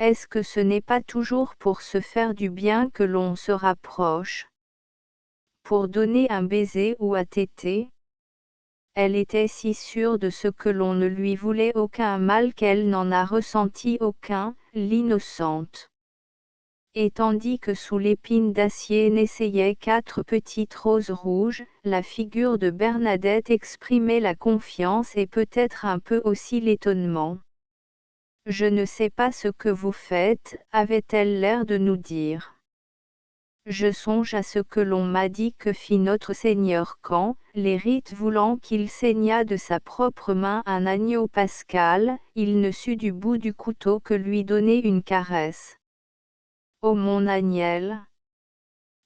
S1: Est-ce que ce n'est pas toujours pour se faire du bien que l'on se rapproche? Pour donner un baiser ou à téter? Elle était si sûre de ce que l'on ne lui voulait aucun mal qu'elle n'en a ressenti aucun, l'innocente. Et tandis que sous l'épine d'acier n'essayaient 4 petites roses rouges, la figure de Bernadette exprimait la confiance et peut-être un peu aussi l'étonnement. Je ne sais pas ce que vous faites, avait-elle l'air de nous dire. Je songe à ce que l'on m'a dit que fit notre Seigneur quand, les rites voulant qu'il saignât de sa propre main un agneau pascal, il ne sut du bout du couteau que lui donner une caresse. Ô mon Agnel!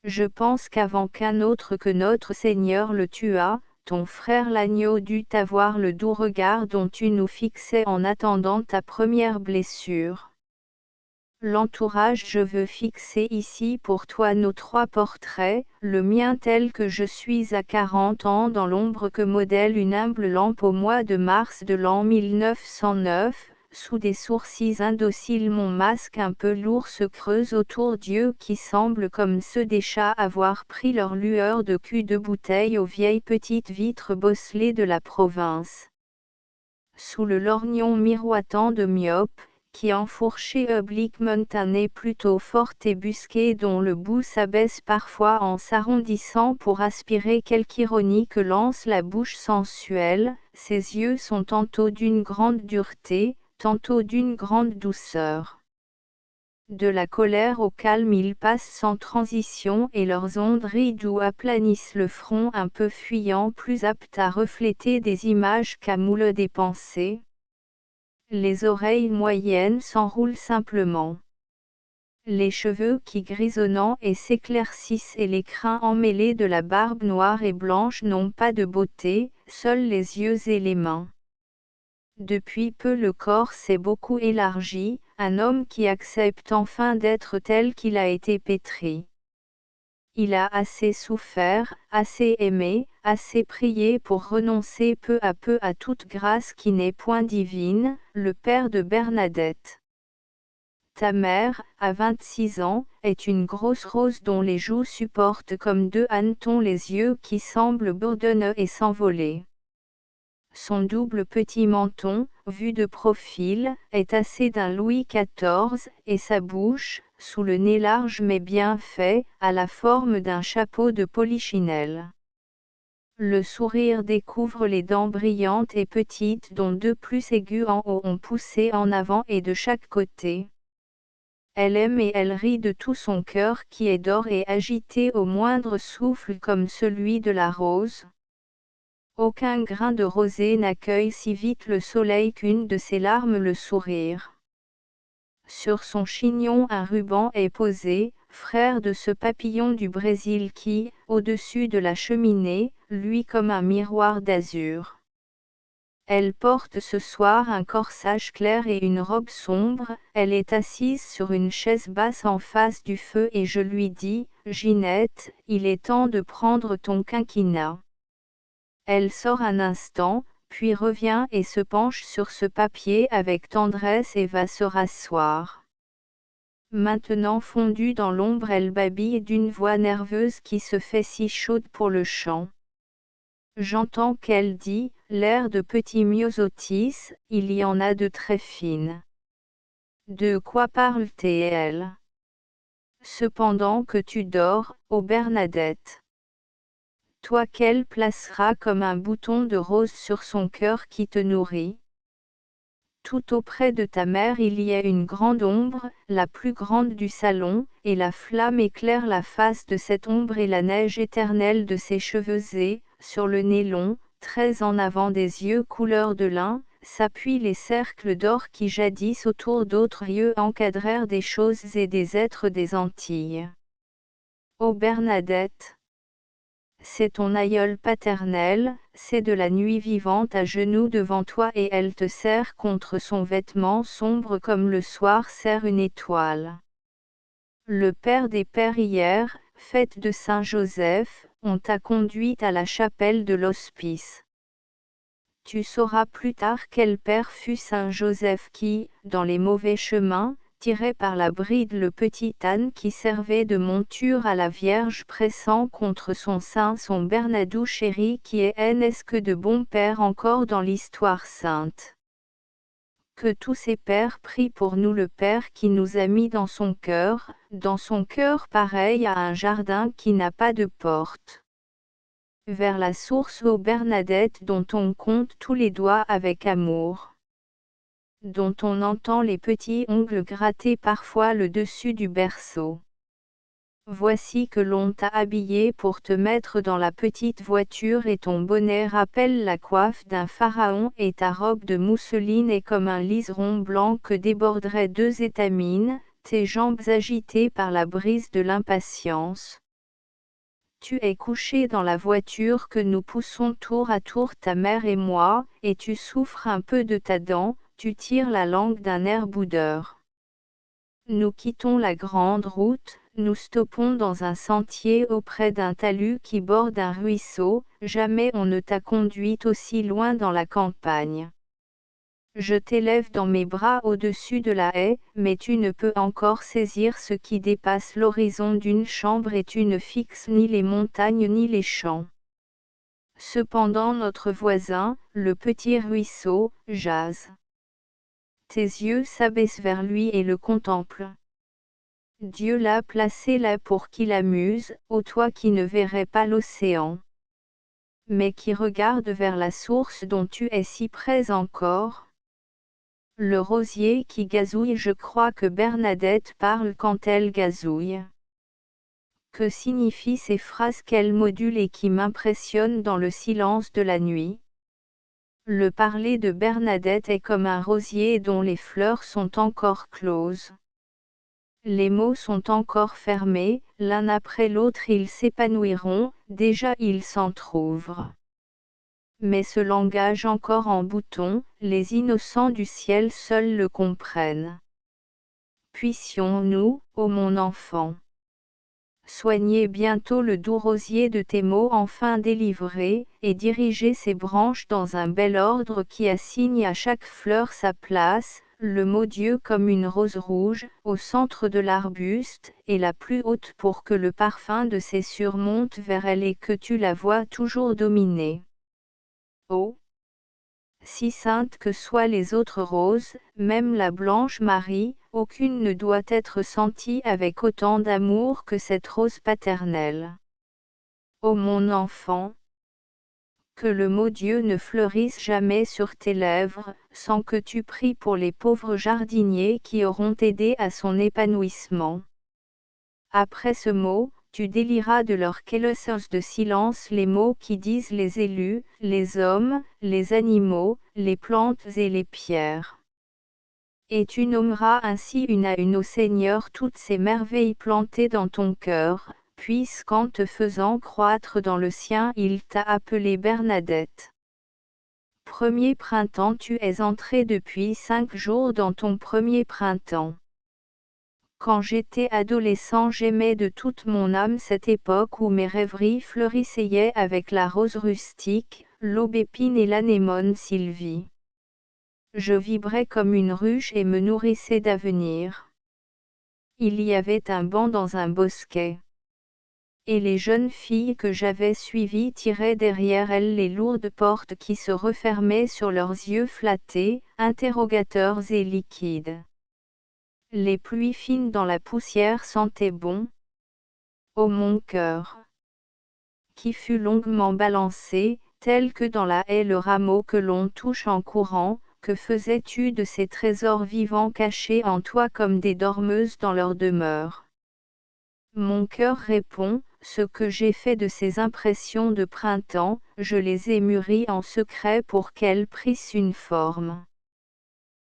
S1: Je pense qu'avant qu'un autre que notre Seigneur le tuât, ton frère l'agneau dut avoir le doux regard dont tu nous fixais en attendant ta première blessure. L'entourage je veux fixer ici pour toi nos 3 portraits, le mien tel que je suis à 40 ans dans l'ombre que modèle une humble lampe au mois de mars de l'an 1909, sous des sourcils indociles mon masque un peu lourd se creuse autour d'yeux qui semblent comme ceux des chats avoir pris leur lueur de cul de bouteille aux vieilles petites vitres bosselées de la province. Sous le lorgnon miroitant de myope, qui enfourché obliquement un nez plutôt fort ébusqué dont le bout s'abaisse parfois en s'arrondissant pour aspirer quelque ironie que lance la bouche sensuelle, ses yeux sont tantôt d'une grande dureté, tantôt d'une grande douceur. De la colère au calme ils passent sans transition et leurs ondes ridoux aplanissent le front un peu fuyant plus apte à refléter des images qu'à moule des pensées. Les oreilles moyennes s'enroulent simplement. Les cheveux qui grisonnant et s'éclaircissent et les crins emmêlés de la barbe noire et blanche n'ont pas de beauté, seuls les yeux et les mains. Depuis peu le corps s'est beaucoup élargi, un homme qui accepte enfin d'être tel qu'il a été pétri. Il a assez souffert, assez aimé, assez prié pour renoncer peu à peu à toute grâce qui n'est point divine, le père de Bernadette. Ta mère, à 26 ans, est une grosse rose dont les joues supportent comme 2 hannetons les yeux qui semblent bourdonneux et s'envoler. Son double petit menton, vu de profil, est assez d'un Louis XIV, et sa bouche, sous le nez large mais bien fait, a la forme d'un chapeau de polichinelle. Le sourire découvre les dents brillantes et petites dont 2 plus aigus en haut ont poussé en avant et de chaque côté. Elle aime et elle rit de tout son cœur qui est d'or et agité au moindre souffle comme celui de la rose. Aucun grain de rosée n'accueille si vite le soleil qu'une de ses larmes le sourire. Sur son chignon un ruban est posé, frère de ce papillon du Brésil qui, au-dessus de la cheminée, luit comme un miroir d'azur. Elle porte ce soir un corsage clair et une robe sombre, elle est assise sur une chaise basse en face du feu et je lui dis, Ginette, il est temps de prendre ton quinquina. Elle sort un instant, puis revient et se penche sur ce papier avec tendresse et va se rasseoir. Maintenant fondue dans l'ombre elle babille d'une voix nerveuse qui se fait si chaude pour le chant. J'entends qu'elle dit, l'air de petit myosotis, il y en a de très fines. De quoi parle-t-elle? Cependant que tu dors, ô Bernadette. Toi qu'elle placera comme un bouton de rose sur son cœur qui te nourrit. Tout auprès de ta mère il y a une grande ombre, la plus grande du salon, et la flamme éclaire la face de cette ombre et la neige éternelle de ses cheveux et, sur le nez long, très en avant des yeux couleur de lin, s'appuient les cercles d'or qui jadis autour d'autres yeux encadrèrent des choses et des êtres des Antilles. Ô Bernadette! C'est ton aïeul paternel, c'est de la nuit vivante à genoux devant toi et elle te serre contre son vêtement sombre comme le soir serre une étoile. Le Père des Pères hier, fête de Saint-Joseph, on t'a conduite à la chapelle de l'Hospice. Tu sauras plus tard quel père fut Saint-Joseph qui, dans les mauvais chemins, tirait par la bride le petit âne qui servait de monture à la Vierge pressant contre son sein son Bernadou chéri qui est est-ce que de bon père encore dans l'histoire sainte. Que tous ces pères prient pour nous le Père qui nous a mis dans son cœur pareil à un jardin qui n'a pas de porte. Vers la source ô Bernadette dont on compte tous les doigts avec amour. Dont on entend les petits ongles gratter parfois le dessus du berceau. Voici que l'on t'a habillé pour te mettre dans la petite voiture et ton bonnet rappelle la coiffe d'un pharaon et ta robe de mousseline est comme un liseron blanc que déborderaient deux étamines, tes jambes agitées par la brise de l'impatience. Tu es couché dans la voiture que nous poussons tour à tour ta mère et moi, et tu souffres un peu de ta dent, tu tires la langue d'un air boudeur. Nous quittons la grande route, nous stoppons dans un sentier auprès d'un talus qui borde un ruisseau, jamais on ne t'a conduit aussi loin dans la campagne. Je t'élève dans mes bras au-dessus de la haie, mais tu ne peux encore saisir ce qui dépasse l'horizon d'une chambre et tu ne fixes ni les montagnes ni les champs. Cependant notre voisin, le petit ruisseau, jase. Tes yeux s'abaissent vers lui et le contemplent. Dieu l'a placé là pour qu'il amuse, ô toi qui ne verrais pas l'océan, mais qui regarde vers la source dont tu es si près encore. Le rosier qui gazouille, je crois que Bernadette parle quand elle gazouille. Que signifient ces phrases qu'elle module et qui m'impressionnent dans le silence de la nuit? Le parler de Bernadette est comme un rosier dont les fleurs sont encore closes. Les mots sont encore fermés, l'un après l'autre ils s'épanouiront, déjà ils s'entr'ouvrent. Mais ce langage encore en bouton, les innocents du ciel seuls le comprennent. Puissions-nous, ô mon enfant, soigner bientôt le doux rosier de tes mots enfin délivrés, et diriger ses branches dans un bel ordre qui assigne à chaque fleur sa place, le mot Dieu comme une rose rouge, au centre de l'arbuste, et la plus haute pour que le parfum de ses surmonte vers elle et que tu la vois toujours dominer. Oh! Si saintes que soient les autres roses, même la blanche Marie, aucune ne doit être sentie avec autant d'amour que cette rose paternelle. Ô mon enfant, que le mot Dieu ne fleurisse jamais sur tes lèvres, sans que tu pries pour les pauvres jardiniers qui auront aidé à son épanouissement. Après ce mot, tu délieras de leurs quelques de silence les mots qui disent les élus, les hommes, les animaux, les plantes et les pierres. Et tu nommeras ainsi une à une au Seigneur toutes ces merveilles plantées dans ton cœur, puisqu'en te faisant croître dans le sien il t'a appelée Bernadette. Premier printemps, tu es entré depuis 5 jours dans ton premier printemps. Quand j'étais adolescent, j'aimais de toute mon âme cette époque où mes rêveries fleurissaient avec la rose rustique, l'aubépine et l'anémone sylvie. Je vibrais comme une ruche et me nourrissais d'avenir. Il y avait un banc dans un bosquet. Et les jeunes filles que j'avais suivies tiraient derrière elles les lourdes portes qui se refermaient sur leurs yeux flattés, interrogateurs et liquides. Les pluies fines dans la poussière sentaient bon. Ô mon cœur, qui fut longuement balancé, tel que dans la haie le rameau que l'on touche en courant, que faisais-tu de ces trésors vivants cachés en toi comme des dormeuses dans leur demeure? Mon cœur répond, ce que j'ai fait de ces impressions de printemps, je les ai mûries en secret pour qu'elles prissent une forme.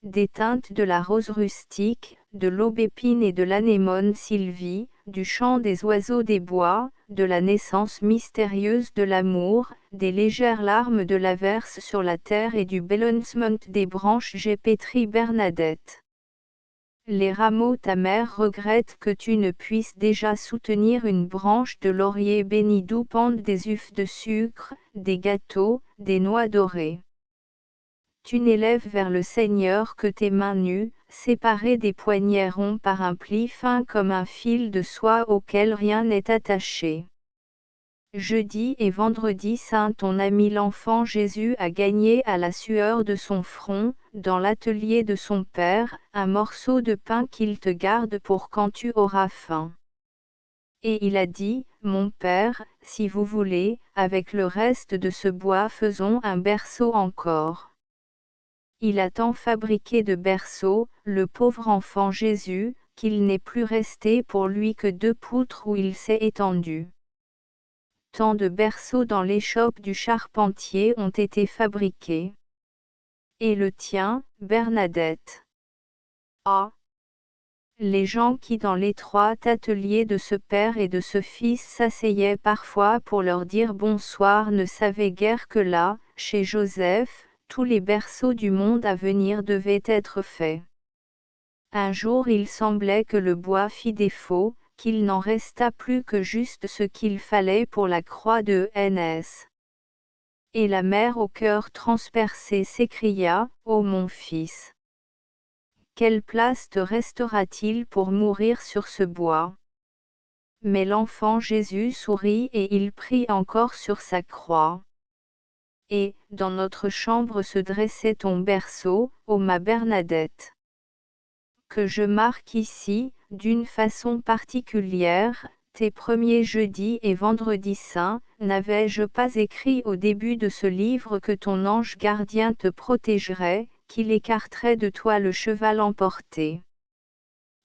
S1: Des teintes de la rose rustique, de l'aubépine et de l'anémone sylvie, du chant des oiseaux des bois, de la naissance mystérieuse de l'amour, des légères larmes de l'averse sur la terre et du balancement des branches j'ai pétri Bernadette. Les rameaux, ta mère regrette que tu ne puisses déjà soutenir une branche de laurier béni d'où pendent des ufs de sucre, des gâteaux, des noix dorées. Tu n'élèves vers le Seigneur que tes mains nues, séparées des poignets ronds par un pli fin comme un fil de soie auquel rien n'est attaché. Jeudi et vendredi saint, ton ami l'enfant Jésus a gagné à la sueur de son front, dans l'atelier de son père, un morceau de pain qu'il te garde pour quand tu auras faim. Et il a dit, mon père, si vous voulez, avec le reste de ce bois faisons un berceau encore. Il a tant fabriqué de berceaux, le pauvre enfant Jésus, qu'il n'est plus resté pour lui que 2 poutres où il s'est étendu. Tant de berceaux dans l'échoppe du charpentier ont été fabriqués. Et le tien, Bernadette. Ah! Les gens qui dans l'étroit atelier de ce père et de ce fils s'asseyaient parfois pour leur dire bonsoir ne savaient guère que là, chez Joseph, tous les berceaux du monde à venir devaient être faits. Un jour il semblait que le bois fit défaut, qu'il n'en resta plus que juste ce qu'il fallait pour la croix de Ns. Et la mère au cœur transpercé s'écria, ô mon fils! Quelle place te restera-t-il pour mourir sur ce bois? Mais l'enfant Jésus sourit et il prie encore sur sa croix. Et, dans notre chambre se dressait ton berceau, ô ma Bernadette. Que je marque ici, d'une façon particulière, tes premiers jeudis et vendredis saints, n'avais-je pas écrit au début de ce livre que ton ange gardien te protégerait, qu'il écarterait de toi le cheval emporté.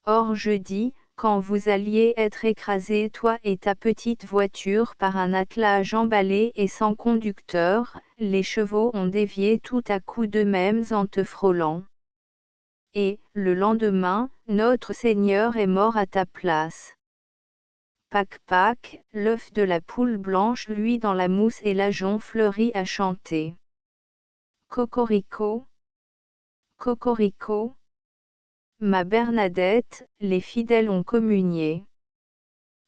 S1: Or jeudi, quand vous alliez être écrasés toi et ta petite voiture par un attelage emballé et sans conducteur, les chevaux ont dévié tout à coup d'eux-mêmes en te frôlant. Et, le lendemain, notre Seigneur est mort à ta place. Pac, l'œuf de la poule blanche luit dans la mousse et l'ajon fleuri à chanter. Cocorico. Cocorico. Ma Bernadette, les fidèles ont communié.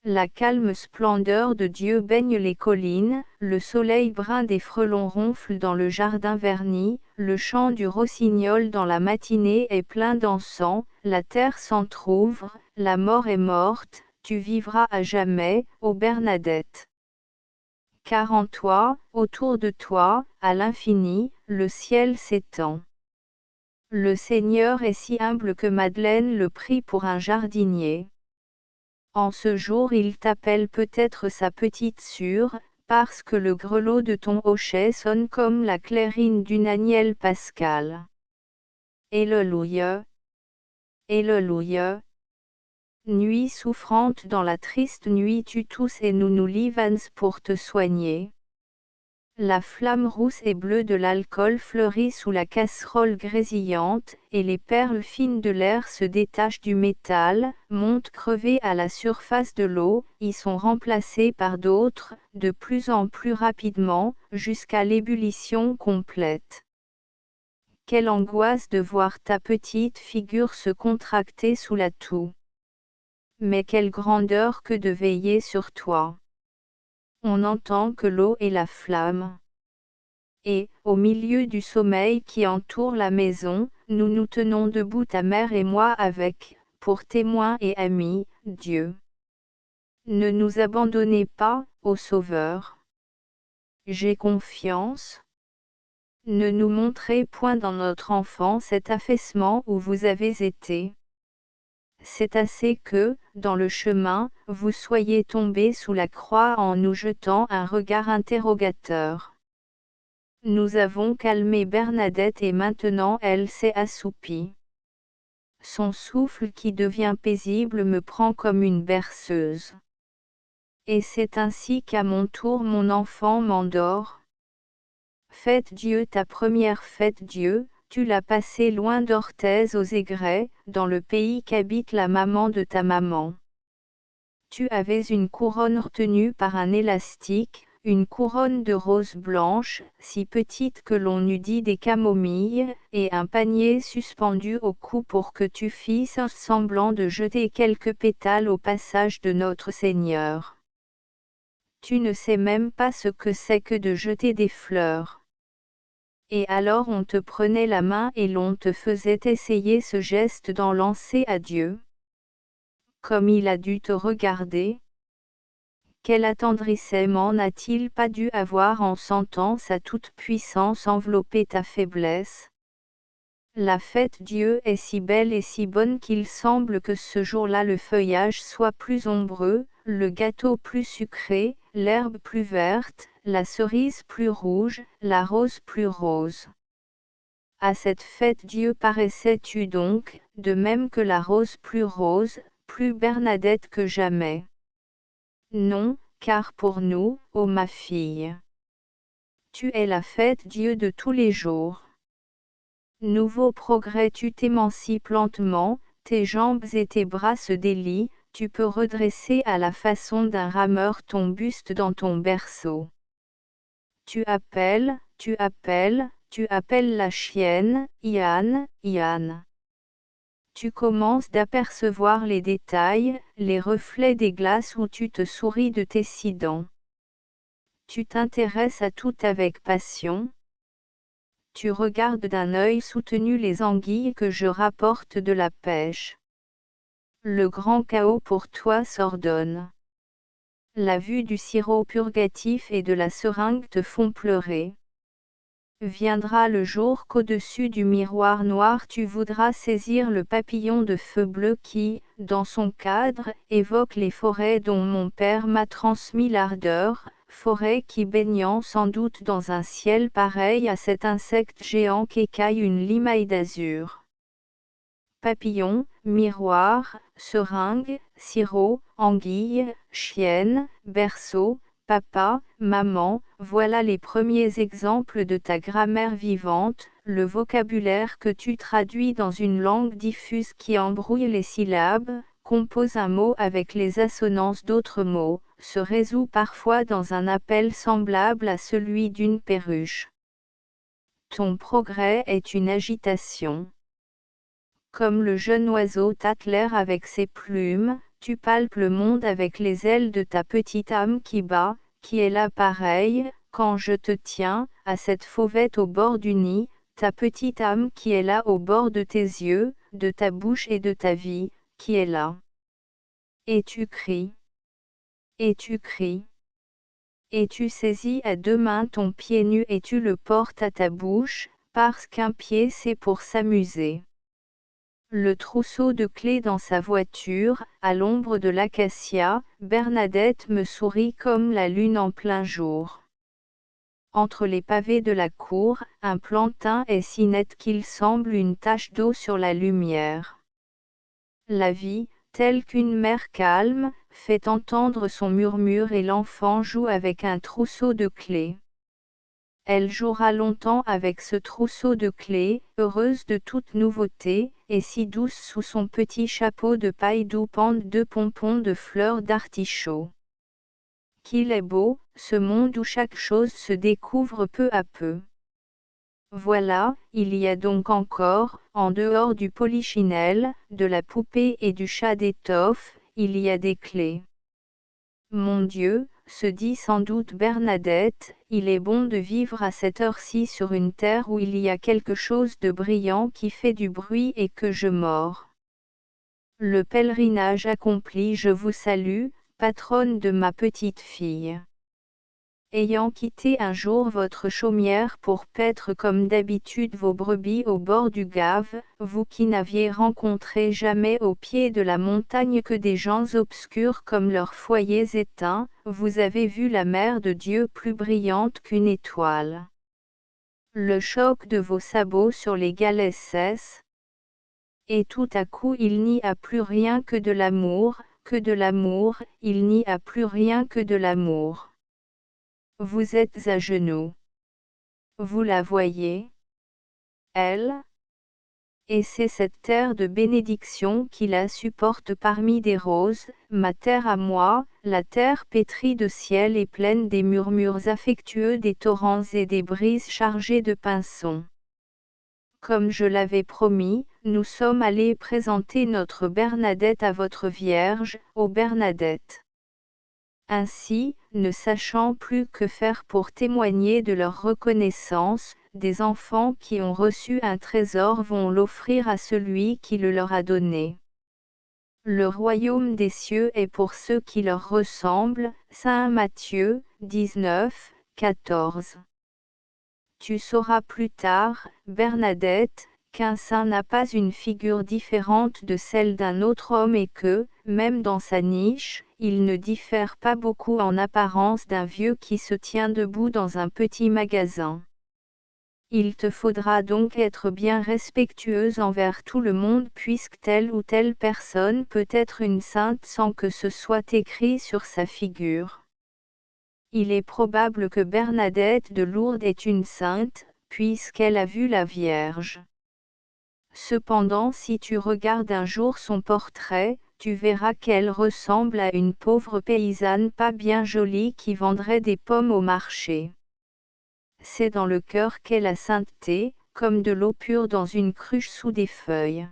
S1: La calme splendeur de Dieu baigne les collines, le soleil brun des frelons ronfle dans le jardin verni, le chant du rossignol dans la matinée est plein d'encens, la terre s'entr'ouvre, la mort est morte, tu vivras à jamais, ô Bernadette. Car en toi, autour de toi, à l'infini, le ciel s'étend. Le Seigneur est si humble que Madeleine le prit pour un jardinier. En ce jour il t'appelle peut-être sa petite sûre, parce que le grelot de ton hochet sonne comme la clairine d'une agnelle pascale. Alléluia. Alléluia. Nuit souffrante dans la triste nuit tu tousses et nous nous livans pour te soigner. La flamme rousse et bleue de l'alcool fleurit sous la casserole grésillante, et les perles fines de l'air se détachent du métal, montent crever à la surface de l'eau, y sont remplacées par d'autres, de plus en plus rapidement, jusqu'à l'ébullition complète. Quelle angoisse de voir ta petite figure se contracter sous la toux. Mais quelle grandeur que de veiller sur toi. On n'entend que l'eau et la flamme. Et, au milieu du sommeil qui entoure la maison, nous nous tenons debout ta mère et moi avec, pour témoins et amis, Dieu. Ne nous abandonnez pas, ô Sauveur. J'ai confiance. Ne nous montrez point dans notre enfance cet affaissement où vous avez été. C'est assez que, dans le chemin, vous soyez tombés sous la croix en nous jetant un regard interrogateur. Nous avons calmé Bernadette et maintenant elle s'est assoupie. Son souffle qui devient paisible me prend comme une berceuse. Et c'est ainsi qu'à mon tour mon enfant m'endort. Fête Dieu ta première fête Dieu, tu l'as passée loin d'Orthez aux Aigrets, dans le pays qu'habite la maman de ta maman. Tu avais une couronne retenue par un élastique, une couronne de roses blanches, si petite que l'on eût dit des camomilles, et un panier suspendu au cou pour que tu fisses semblant de jeter quelques pétales au passage de notre Seigneur. Tu ne sais même pas ce que c'est que de jeter des fleurs. Et alors on te prenait la main et l'on te faisait essayer ce geste d'en lancer à Dieu. Comme il a dû te regarder. Quel attendrissement n'a-t-il pas dû avoir en sentant sa toute-puissance envelopper ta faiblesse? La fête Dieu est si belle et si bonne qu'il semble que ce jour-là le feuillage soit plus ombreux, le gâteau plus sucré, l'herbe plus verte, la cerise plus rouge, la rose plus rose. À cette fête Dieu paraissais-tu donc, de même que la rose, plus Bernadette que jamais. Non, car pour nous, ô ma fille, tu es la fête Dieu de tous les jours. Nouveau progrès, tu t'émancipes lentement, tes jambes et tes bras se délient, tu peux redresser à la façon d'un rameur ton buste dans ton berceau. Tu appelles la chienne, Ian, Ian. Tu commences d'apercevoir les détails, les reflets des glaces où tu te souris de tes 6 dents. Tu t'intéresses à tout avec passion. Tu regardes d'un œil soutenu les anguilles que je rapporte de la pêche. Le grand chaos pour toi s'ordonne. La vue du sirop purgatif et de la seringue te font pleurer. Viendra le jour qu'au-dessus du miroir noir tu voudras saisir le papillon de feu bleu qui, dans son cadre, évoque les forêts dont mon père m'a transmis l'ardeur, forêts qui baignant sans doute dans un ciel pareil à cet insecte géant qu'écaille une limaille d'azur. Papillon, miroir, seringue, sirop, anguille, chienne, berceau, papa, maman, voilà les premiers exemples de ta grammaire vivante, le vocabulaire que tu traduis dans une langue diffuse qui embrouille les syllabes, compose un mot avec les assonances d'autres mots, se résout parfois dans un appel semblable à celui d'une perruche. Ton progrès est une agitation. Comme le jeune oiseau tâte l'air avec ses plumes, tu palpes le monde avec les ailes de ta petite âme qui bat, qui est là pareille, quand je te tiens, à cette fauvette au bord du nid, ta petite âme qui est là au bord de tes yeux, de ta bouche et de ta vie, qui est là. Et tu cries. Et tu cries. Et tu saisis à 2 mains ton pied nu et tu le portes à ta bouche, parce qu'un pied c'est pour s'amuser. Le trousseau de clés dans sa voiture, à l'ombre de l'acacia, Bernadette me sourit comme la lune en plein jour. Entre les pavés de la cour, un plantain est si net qu'il semble une tache d'eau sur la lumière. La vie, telle qu'une mer calme, fait entendre son murmure et l'enfant joue avec un trousseau de clés. Elle jouera longtemps avec ce trousseau de clés, heureuse de toute nouveauté, et si douce sous son petit chapeau de paille d'où pendent 2 pompons de fleurs d'artichaut. Qu'il est beau, ce monde où chaque chose se découvre peu à peu. Voilà, il y a donc encore, en dehors du polichinelle, de la poupée et du chat d'étoffe, il y a des clés. Mon Dieu, se dit sans doute Bernadette, il est bon de vivre à cette heure-ci sur une terre où il y a quelque chose de brillant qui fait du bruit et que je mords. Le pèlerinage accompli, je vous salue, patronne de ma petite fille. Ayant quitté un jour votre chaumière pour paître comme d'habitude vos brebis au bord du Gave, vous qui n'aviez rencontré jamais au pied de la montagne que des gens obscurs comme leurs foyers éteints, vous avez vu la mer de Dieu plus brillante qu'une étoile. Le choc de vos sabots sur les galets cesse. Et tout à coup il n'y a plus rien que de l'amour, il n'y a plus rien que de l'amour. Vous êtes à genoux. Vous la voyez? Elle? Et c'est cette terre de bénédiction qui la supporte parmi des roses, ma terre à moi, la terre pétrie de ciel et pleine des murmures affectueux des torrents et des brises chargées de pinsons. Comme je l'avais promis, nous sommes allés présenter notre Bernadette à votre Vierge, ô Bernadette. Ainsi, ne sachant plus que faire pour témoigner de leur reconnaissance, des enfants qui ont reçu un trésor vont l'offrir à celui qui le leur a donné. Le royaume des cieux est pour ceux qui leur ressemblent. Saint Matthieu, 19, 14. Tu sauras plus tard, Bernadette, qu'un saint n'a pas une figure différente de celle d'un autre homme et que, même dans sa niche, il ne diffère pas beaucoup en apparence d'un vieux qui se tient debout dans un petit magasin. Il te faudra donc être bien respectueuse envers tout le monde puisque telle ou telle personne peut être une sainte sans que ce soit écrit sur sa figure. Il est probable que Bernadette de Lourdes est une sainte, puisqu'elle a vu la Vierge. Cependant si tu regardes un jour son portrait, tu verras qu'elle ressemble à une pauvre paysanne pas bien jolie qui vendrait des pommes au marché. C'est dans le cœur qu'est la sainteté, comme de l'eau pure dans une cruche sous des feuilles.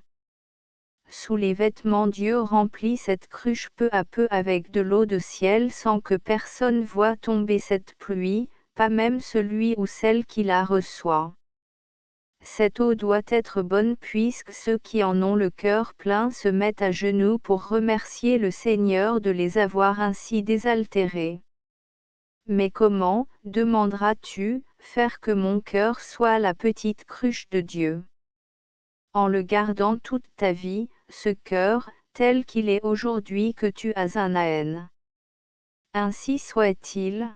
S1: Sous les vêtements Dieu remplit cette cruche peu à peu avec de l'eau de ciel sans que personne voie tomber cette pluie, pas même celui ou celle qui la reçoit. Cette eau doit être bonne puisque ceux qui en ont le cœur plein se mettent à genoux pour remercier le Seigneur de les avoir ainsi désaltérés. Mais comment, demanderas-tu, faire que mon cœur soit la petite cruche de Dieu? En le gardant toute ta vie, ce cœur, tel qu'il est aujourd'hui que tu as un Naën. Ainsi soit-il.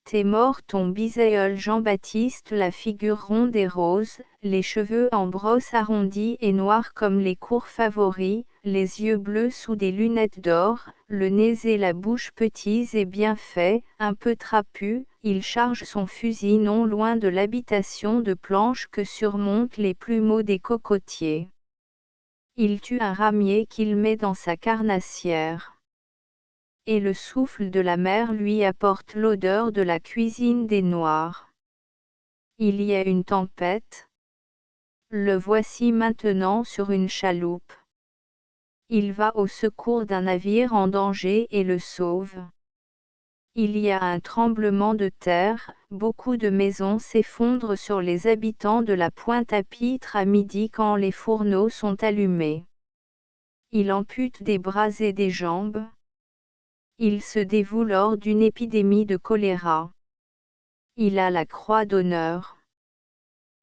S1: T'es mort ton bisaïeul Jean-Baptiste, la figure ronde et rose, les cheveux en brosse arrondis et noirs comme les cours favoris, les yeux bleus sous des lunettes d'or, le nez et la bouche petits et bien faits, un peu trapus, il charge son fusil non loin de l'habitation de planches que surmontent les plumeaux des cocotiers. Il tue un ramier qu'il met dans sa carnassière. Et le souffle de la mer lui apporte l'odeur de la cuisine des Noirs. Il y a une tempête. Le voici maintenant sur une chaloupe. Il va au secours d'un navire en danger et le sauve. Il y a un tremblement de terre, beaucoup de maisons s'effondrent sur les habitants de la Pointe-à-Pitre à midi quand les fourneaux sont allumés. Il ampute des bras et des jambes. Il se dévoue lors d'une épidémie de choléra. Il a la croix d'honneur.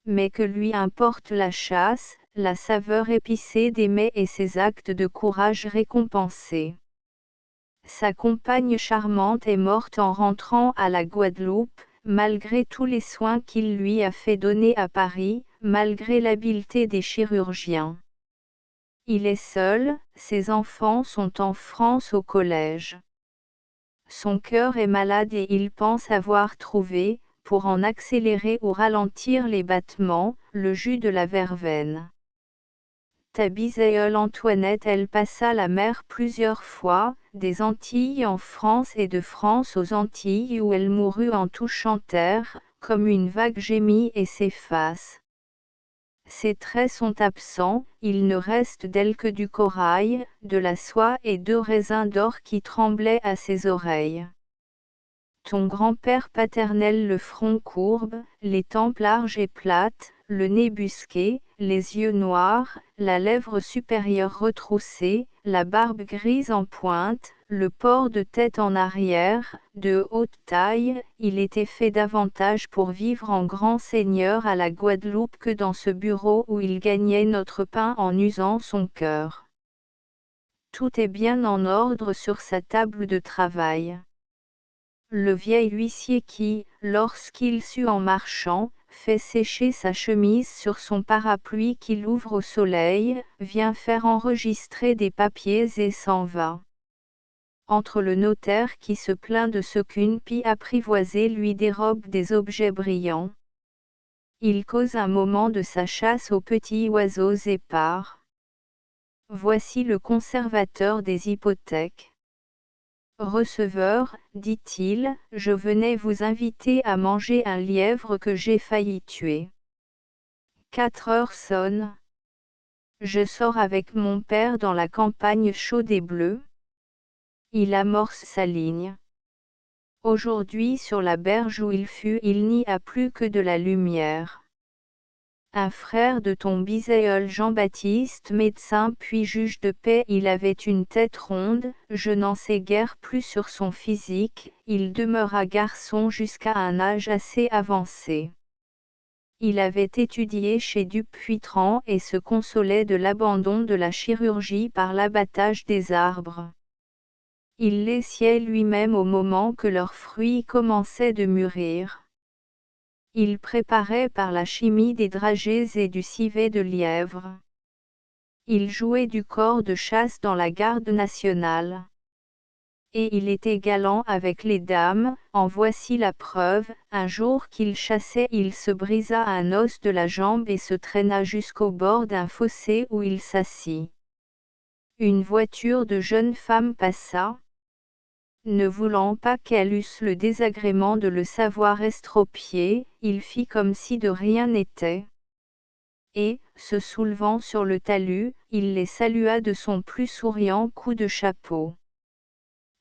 S1: Mais que lui importe la chasse, la saveur épicée des mets et ses actes de courage récompensés. Sa compagne charmante est morte en rentrant à la Guadeloupe, malgré tous les soins qu'il lui a fait donner à Paris, malgré l'habileté des chirurgiens. Il est seul, ses enfants sont en France au collège. Son cœur est malade et il pense avoir trouvé, pour en accélérer ou ralentir les battements, le jus de la verveine. Ta bisaïeule Antoinette elle passa la mer plusieurs fois, des Antilles en France et de France aux Antilles où elle mourut en touchant terre, comme une vague gémit et s'efface. Ses traits sont absents, il ne reste d'elle que du corail, de la soie et 2 raisins d'or qui tremblaient à ses oreilles. Ton grand-père paternel le front courbe, les tempes larges et plates, le nez busqué, les yeux noirs, la lèvre supérieure retroussée, la barbe grise en pointe, le port de tête en arrière, de haute taille, il était fait davantage pour vivre en grand seigneur à la Guadeloupe que dans ce bureau où il gagnait notre pain en usant son cœur. Tout est bien en ordre sur sa table de travail. Le vieil huissier qui, lorsqu'il sut en marchant, fait sécher sa chemise sur son parapluie qu'il ouvre au soleil, vient faire enregistrer des papiers et s'en va. Entre le notaire qui se plaint de ce qu'une pie apprivoisée lui dérobe des objets brillants. Il cause un moment de sa chasse aux petits oiseaux épars. Voici le conservateur des hypothèques. Receveur, dit-il, je venais vous inviter à manger un lièvre que j'ai failli tuer. 4 heures sonnent. Je sors avec mon père dans la campagne chaude et bleue. Il amorce sa ligne. Aujourd'hui sur la berge où il fut il n'y a plus que de la lumière. Un frère de ton bisaïeul Jean-Baptiste médecin puis juge de paix il avait une tête ronde, je n'en sais guère plus sur son physique, il demeura garçon jusqu'à un âge assez avancé. Il avait étudié chez Dupuytren et se consolait de l'abandon de la chirurgie par l'abattage des arbres. Il les sciait lui-même au moment que leurs fruits commençaient de mûrir. Il préparait par la chimie des dragées et du civet de lièvre. Il jouait du corps de chasse dans la garde nationale. Et il était galant avec les dames, en voici la preuve, un jour qu'il chassait il se brisa un os de la jambe et se traîna jusqu'au bord d'un fossé où il s'assit. Une voiture de jeunes femmes passa. Ne voulant pas qu'elle eusse le désagrément de le savoir estropié, il fit comme si de rien n'était. Et, se soulevant sur le talus, il les salua de son plus souriant coup de chapeau.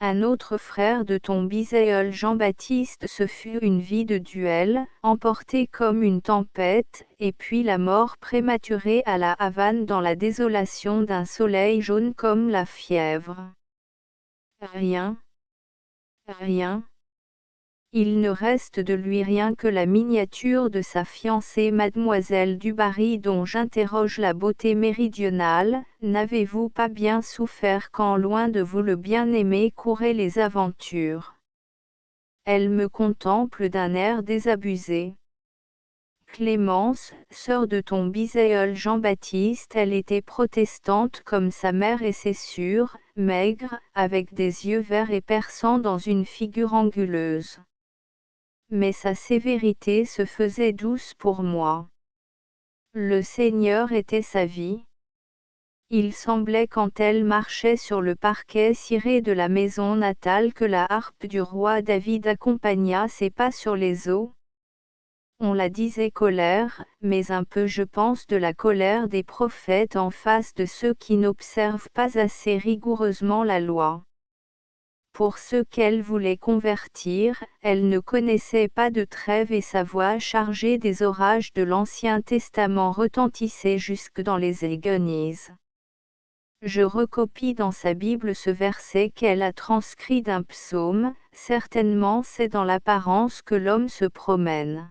S1: Un autre frère de ton bisaïeul Jean-Baptiste se fut une vie de duel, emporté comme une tempête, et puis la mort prématurée à la Havane dans la désolation d'un soleil jaune comme la fièvre. Rien. Rien. Il ne reste de lui rien que la miniature de sa fiancée Mademoiselle Dubarry dont j'interroge la beauté méridionale. N'avez-vous pas bien souffert quand loin de vous le bien-aimé courait les aventures? Elle me contemple d'un air désabusé. Clémence, sœur de ton bisaïeul Jean-Baptiste, elle était protestante comme sa mère et c'est sûr, maigre, avec des yeux verts et perçants dans une figure anguleuse. Mais sa sévérité se faisait douce pour moi. Le Seigneur était sa vie. Il semblait quand elle marchait sur le parquet ciré de la maison natale que la harpe du roi David accompagna ses pas sur les eaux. On la disait colère, mais un peu je pense de la colère des prophètes en face de ceux qui n'observent pas assez rigoureusement la loi. Pour ceux qu'elle voulait convertir, elle ne connaissait pas de trêve et sa voix chargée des orages de l'Ancien Testament retentissait jusque dans les Églises. Je recopie dans sa Bible ce verset qu'elle a transcrit d'un psaume, certainement c'est dans l'apparence que l'homme se promène.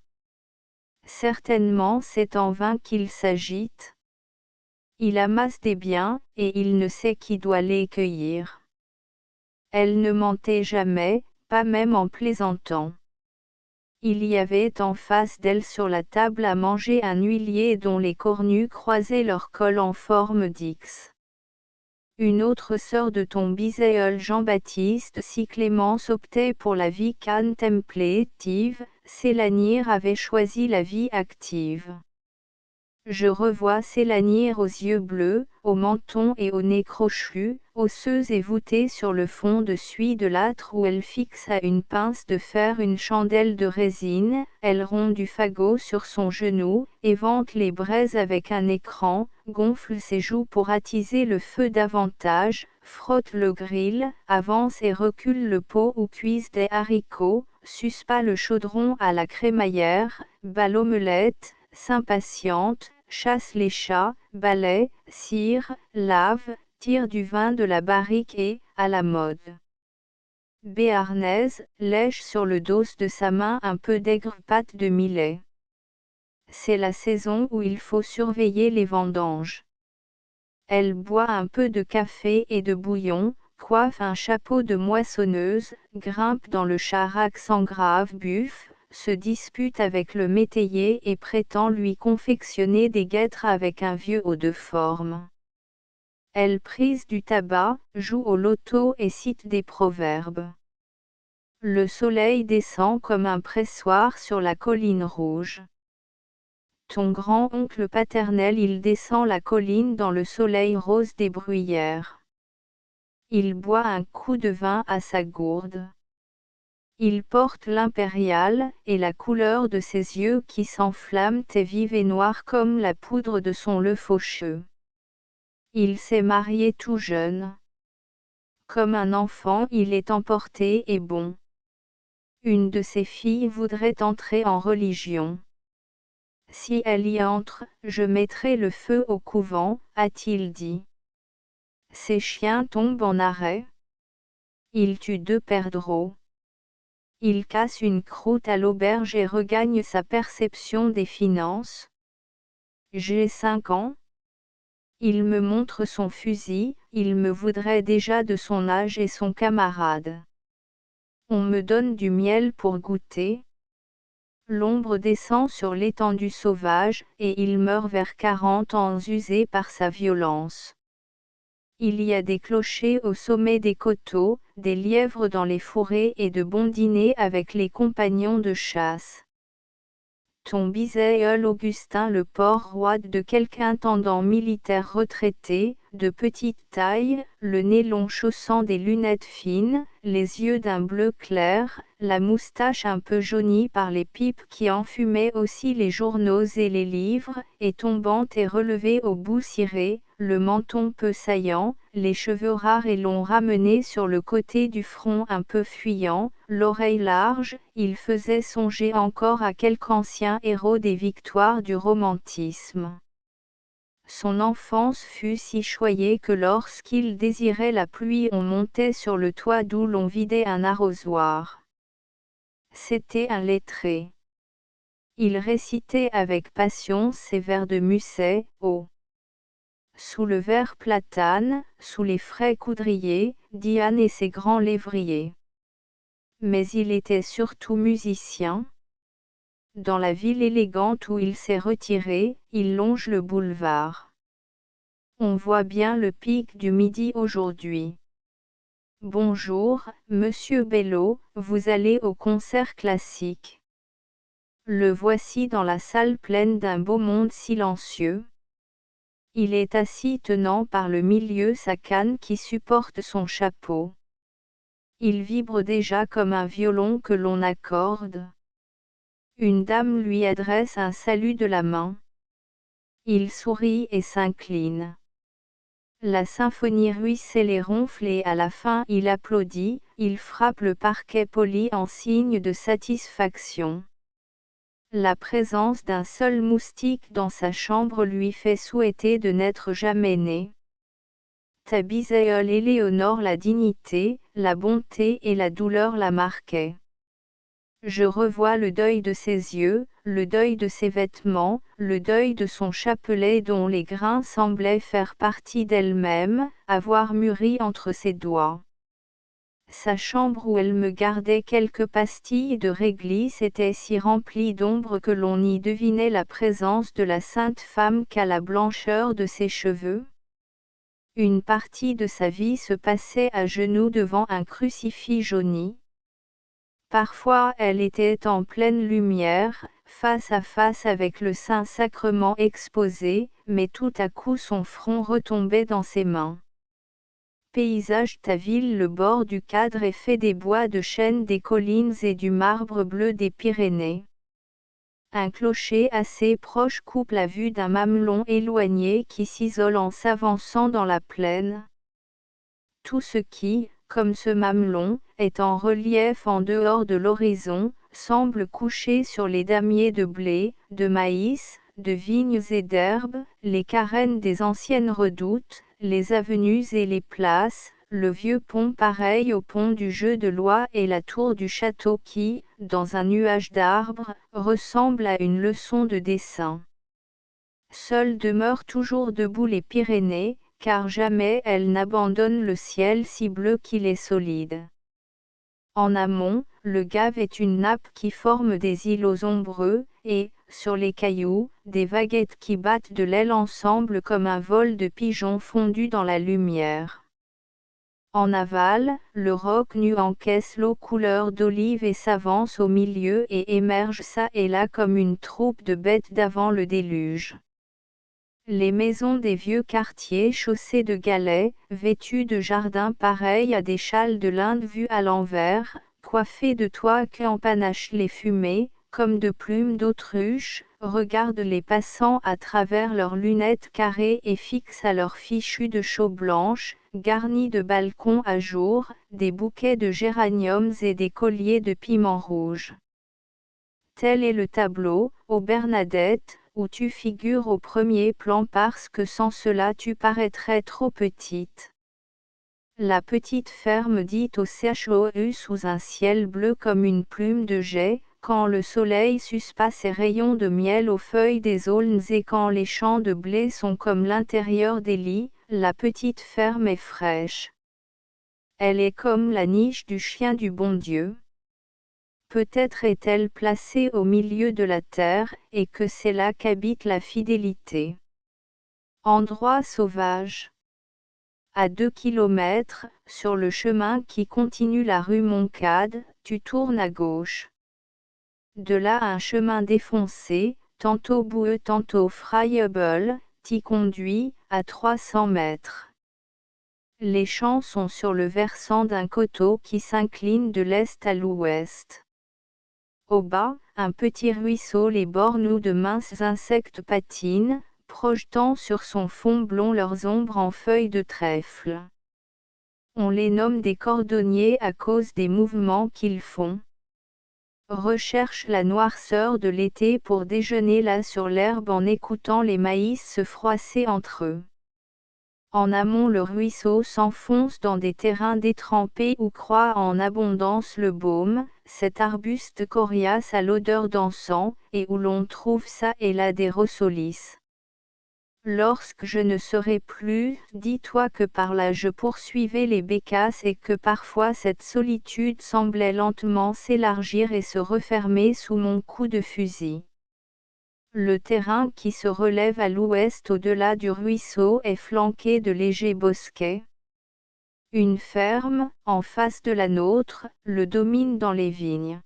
S1: Certainement c'est en vain qu'il s'agite. Il amasse des biens, et il ne sait qui doit les cueillir. Elle ne mentait jamais, pas même en plaisantant. Il y avait en face d'elle sur la table à manger un huilier dont les cornues croisaient leur col en forme d'X. Une autre sœur de ton bisaïeul Jean-Baptiste si Clémence optait pour la vie contemplative, Sélanir avait choisi la vie active. Je revois Sélanir aux yeux bleus, au menton et au nez crochu, osseuse et voûtée sur le fond de suie de l'âtre où elle fixe à une pince de fer une chandelle de résine, elle rompt du fagot sur son genou, évente les braises avec un écran, gonfle ses joues pour attiser le feu davantage, frotte le grill, avance et recule le pot où cuisent des haricots, suspend le chaudron à la crémaillère, bat l'omelette, s'impatiente, chasse les chats, balaie, cire, lave, tire du vin de la barrique et, à la mode. Béarnaise, lèche sur le dos de sa main un peu d'aigre pâte de millet. C'est la saison où il faut surveiller les vendanges. Elle boit un peu de café et de bouillon, coiffe un chapeau de moissonneuse, grimpe dans le charac sans grave buff, se dispute avec le métayer et prétend lui confectionner des guêtres avec un vieux haut de forme. Elle prise du tabac, joue au loto et cite des proverbes. Le soleil descend comme un pressoir sur la colline rouge. Ton grand-oncle paternel il descend la colline dans le soleil rose des bruyères. Il boit un coup de vin à sa gourde. Il porte l'impériale, et la couleur de ses yeux qui s'enflamment est vive et noire comme la poudre de son le faucheux. Il s'est marié tout jeune. Comme un enfant il est emporté et bon. Une de ses filles voudrait entrer en religion. Si elle y entre, je mettrai le feu au couvent, a-t-il dit. Ses chiens tombent en arrêt. Il tue 2 perdreaux. Il casse une croûte à l'auberge et regagne sa perception des finances. J'ai 5 ans. Il me montre son fusil, il me voudrait déjà de son âge et son camarade. On me donne du miel pour goûter. l'ombre descend sur l'étendue sauvage, et il meurt vers 40 ans usé par sa violence. Il y a des clochers au sommet des coteaux, des lièvres dans les forêts et de bons dîners avec les compagnons de chasse. Ton bisaïeul Augustin le port-roi de quelque intendant militaire retraité, de petite taille, le nez long chaussant des lunettes fines, les yeux d'un bleu clair, la moustache un peu jaunie par les pipes qui enfumaient aussi les journaux et les livres, et tombante et relevée au bout ciré, le menton peu saillant, les cheveux rares et longs ramenés sur le côté du front un peu fuyant, l'oreille large, il faisait songer encore à quelque ancien héros des victoires du romantisme. Son enfance fut si choyée que lorsqu'il désirait la pluie on montait sur le toit d'où l'on vidait un arrosoir. C'était un lettré. Il récitait avec passion ses vers de Musset, sous le vert platane, sous les frais coudriers, Diane et ses grands lévriers. Mais il était surtout musicien. Dans la ville élégante où il s'est retiré, il longe le boulevard. On voit bien le pic du Midi aujourd'hui. Bonjour, monsieur Bello, vous allez au concert classique. Le voici dans la salle pleine d'un beau monde silencieux. Il est assis tenant par le milieu sa canne qui supporte son chapeau. Il vibre déjà comme un violon que l'on accorde. Une dame lui adresse un salut de la main. Il sourit et s'incline. La symphonie ruisselle et ronfle et à la fin il applaudit, il frappe le parquet poli en signe de satisfaction. La présence d'un seul moustique dans sa chambre lui fait souhaiter de n'être jamais né. Ta bisaïeule Éléonore la dignité, la bonté et la douleur la marquaient. Je revois le deuil de ses yeux, le deuil de ses vêtements, le deuil de son chapelet dont les grains semblaient faire partie d'elle-même, avoir mûri entre ses doigts. Sa chambre où elle me gardait quelques pastilles de réglisse était si remplie d'ombre que l'on n'y devinait la présence de la sainte femme qu'à la blancheur de ses cheveux. Une partie de sa vie se passait à genoux devant un crucifix jauni. Parfois elle était en pleine lumière, face à face avec le Saint-Sacrement exposé, mais tout à coup son front retombait dans ses mains. Paysage ta ville le bord du cadre est fait des bois de chêne des collines et du marbre bleu des Pyrénées. Un clocher assez proche coupe la vue d'un mamelon éloigné qui s'isole en s'avançant dans la plaine. Tout ce qui, comme ce mamelon, est en relief en dehors de l'horizon, semble couché sur les damiers de blé, de maïs, de vignes et d'herbes, les carènes des anciennes redoutes, les avenues et les places, le vieux pont pareil au pont du jeu de loi et la tour du château qui, dans un nuage d'arbres, ressemble à une leçon de dessin. Seules demeurent toujours debout les Pyrénées, car jamais elles n'abandonnent le ciel si bleu qu'il est solide. En amont, le Gave est une nappe qui forme des îlots ombreux, et, sur les cailloux, des vaguettes qui battent de l'aile ensemble comme un vol de pigeons fondus dans la lumière. En aval, le roc nu encaisse l'eau couleur d'olive et s'avance au milieu et émerge çà et là comme une troupe de bêtes d'avant le déluge. Les maisons des vieux quartiers chaussés de galets, vêtus de jardins pareils à des châles de l'Inde vus à l'envers, coiffés de toits qui empanachent les fumées, comme de plumes d'autruche, regardent les passants à travers leurs lunettes carrées et fixent à leurs fichus de chaux blanches, garnis de balcons à jour, des bouquets de géraniums et des colliers de piments rouges. Tel est le tableau, ô Bernadette, où tu figures au premier plan parce que sans cela tu paraîtrais trop petite. La petite ferme dit au CHOU sous un ciel bleu comme une plume de jet, quand le soleil suspend ses rayons de miel aux feuilles des aulnes et quand les champs de blé sont comme l'intérieur des lits, la petite ferme est fraîche. Elle est comme la niche du chien du bon Dieu. Peut-être est-elle placée au milieu de la terre, et que c'est là qu'habite la fidélité. Endroit sauvage. À 2 kilomètres, sur le chemin qui continue la rue Moncade, tu tournes à gauche. De là un chemin défoncé, tantôt boueux tantôt friable, t'y conduit, à 300 mètres. Les champs sont sur le versant d'un coteau qui s'incline de l'est à l'ouest. Au bas, un petit ruisseau les bornes où de minces insectes patinent, projetant sur son fond blond leurs ombres en feuilles de trèfle. On les nomme des cordonniers à cause des mouvements qu'ils font. Recherche la noirceur de l'été pour déjeuner là sur l'herbe en écoutant les maïs se froisser entre eux. En amont le ruisseau s'enfonce dans des terrains détrempés où croît en abondance le baume, cet arbuste coriace à l'odeur d'encens, et où l'on trouve ça et là des rossolis. Lorsque je ne serai plus, dis-toi que par là je poursuivais les bécasses et que parfois cette solitude semblait lentement s'élargir et se refermer sous mon coup de fusil. Le terrain qui se relève à l'ouest au-delà du ruisseau est flanqué de légers bosquets. Une ferme, en face de la nôtre, le domine dans les vignes.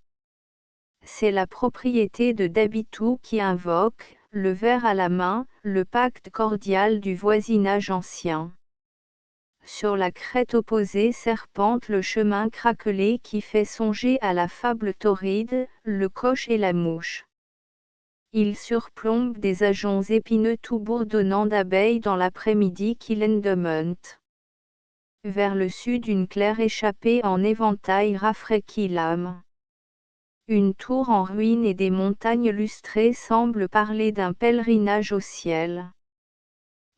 S1: C'est la propriété de Dabitou qui invoque, le verre à la main, le pacte cordial du voisinage ancien. Sur la crête opposée serpente le chemin craquelé qui fait songer à la fable torride, le coche et la mouche. Il surplombe des ajoncs épineux tout bourdonnants d'abeilles dans l'après-midi qui l'endemente. Vers le sud une claire échappée en éventail rafraîchit l'âme. Une tour en ruine et des montagnes lustrées semblent parler d'un pèlerinage au ciel.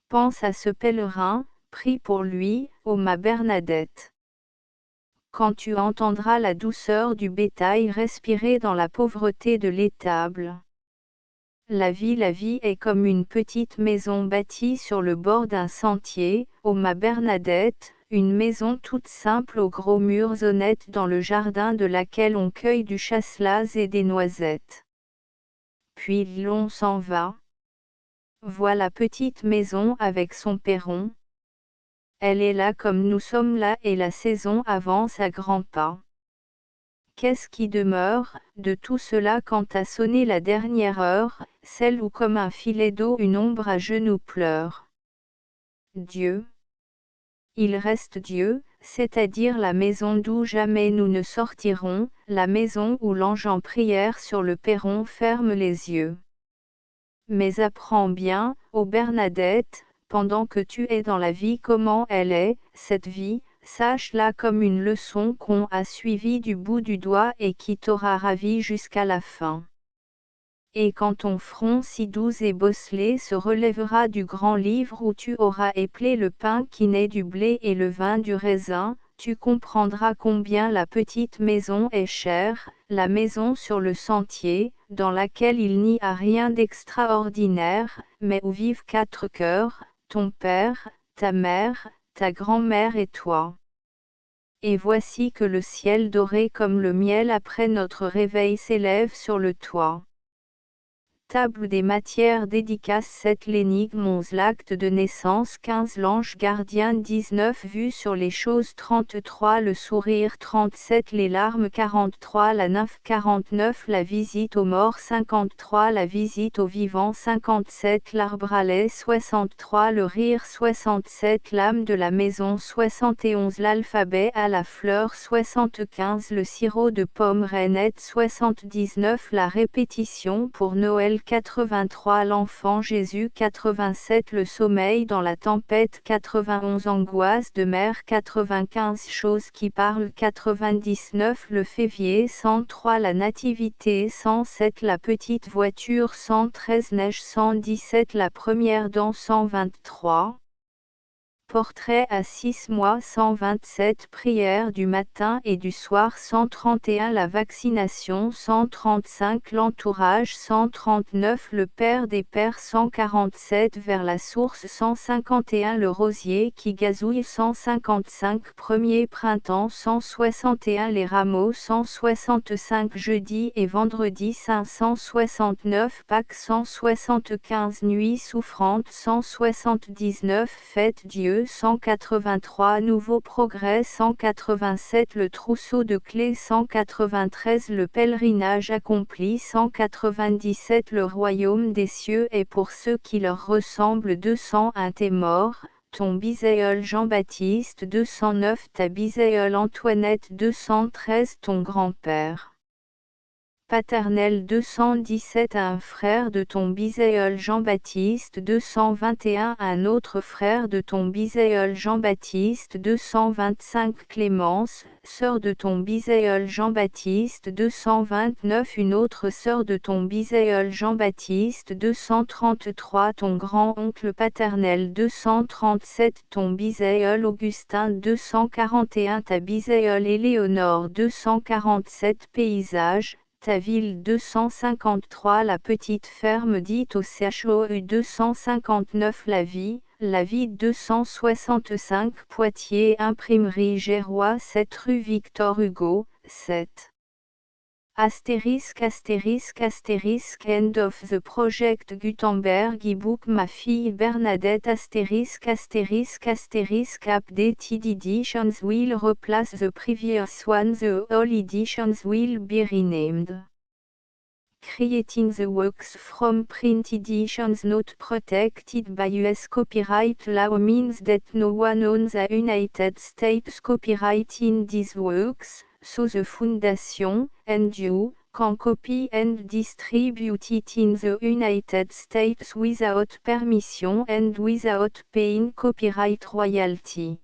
S1: Pense à ce pèlerin, prie pour lui, ô ma Bernadette. Quand tu entendras la douceur du bétail respirer dans la pauvreté de l'étable. La vie est comme une petite maison bâtie sur le bord d'un sentier, ô ma Bernadette, une maison toute simple aux gros murs honnêtes dans le jardin de laquelle on cueille du chasselas et des noisettes. Puis l'on s'en va. Vois la petite maison avec son perron. Elle est là comme nous sommes là et la saison avance à grands pas. Qu'est-ce qui demeure, de tout cela quand a sonné la dernière heure, celle où comme un filet d'eau une ombre à genoux pleure? Dieu. Il reste Dieu, c'est-à-dire la maison d'où jamais nous ne sortirons, la maison où l'ange en prière sur le perron ferme les yeux. Mais apprends bien, ô Bernadette, pendant que tu es dans la vie comment elle est, cette vie, sache-la comme une leçon qu'on a suivie du bout du doigt et qui t'aura ravi jusqu'à la fin. Et quand ton front si doux et bosselé se relèvera du grand livre où tu auras éplé le pain qui naît du blé et le vin du raisin, tu comprendras combien la petite maison est chère, la maison sur le sentier, dans laquelle il n'y a rien d'extraordinaire, mais où vivent 4 cœurs, ton père, ta mère, ta grand-mère et toi. Et voici que le ciel doré comme le miel après notre réveil s'élève sur le toit. Table des matières dédicace 7 l'énigme 11 l'acte de naissance 15 l'ange gardien 19 vue sur les choses 33 le sourire 37 les larmes 43 la nymphe 49 la visite aux morts 53 la visite aux vivants 57 l'arbre à lait 63 le rire 67 l'âme de la maison 71 l'alphabet à la fleur 75 le sirop de pomme rainette 79 la répétition pour Noël 83 l'enfant Jésus 87 le sommeil dans la tempête 91 angoisse de mer 95 choses qui parlent 99 le févier 103 la nativité 107 la petite voiture 113 neige 117 la première dent 123 Portrait à 6 mois 127 prières du matin et du soir 131 La vaccination 135 L'entourage 139 Le père des pères 147 Vers la source 151 Le rosier qui gazouille 155 Premier printemps 161 Les rameaux 165 Jeudi et vendredi saint 169 Pâques 175 Nuit souffrante 179 Fête Dieu 183 Nouveau progrès 187 Le trousseau de clés 193 Le pèlerinage accompli 197 Le royaume des cieux est pour ceux qui leur ressemblent 201 T'es mort, ton bisaïeul Jean-Baptiste 209 Ta bisaïeule Antoinette 213 Ton grand-père paternel 217 Un frère de ton bisaïeul Jean-Baptiste 221 Un autre frère de ton bisaïeul Jean-Baptiste 225 Clémence, sœur de ton bisaïeul Jean-Baptiste 229 Une autre sœur de ton bisaïeul Jean-Baptiste 233 Ton grand-oncle paternel 237 Ton bisaïeul Augustin 241 Ta bisaïeule Éléonore 247 Paysage ta ville 253 La petite ferme dite au CHOU 259 La vie 265 Poitiers Imprimerie Gérois 7 rue Victor Hugo 7 End of the project Gutenberg ebook Ma fille Bernadette updated editions will replace the previous one The all editions will be renamed. Creating the works from print editions not protected by US copyright law means that no one owns a United States copyright in these works, so the Foundation, and you, can copy and distribute it in the United States without permission and without paying copyright royalty.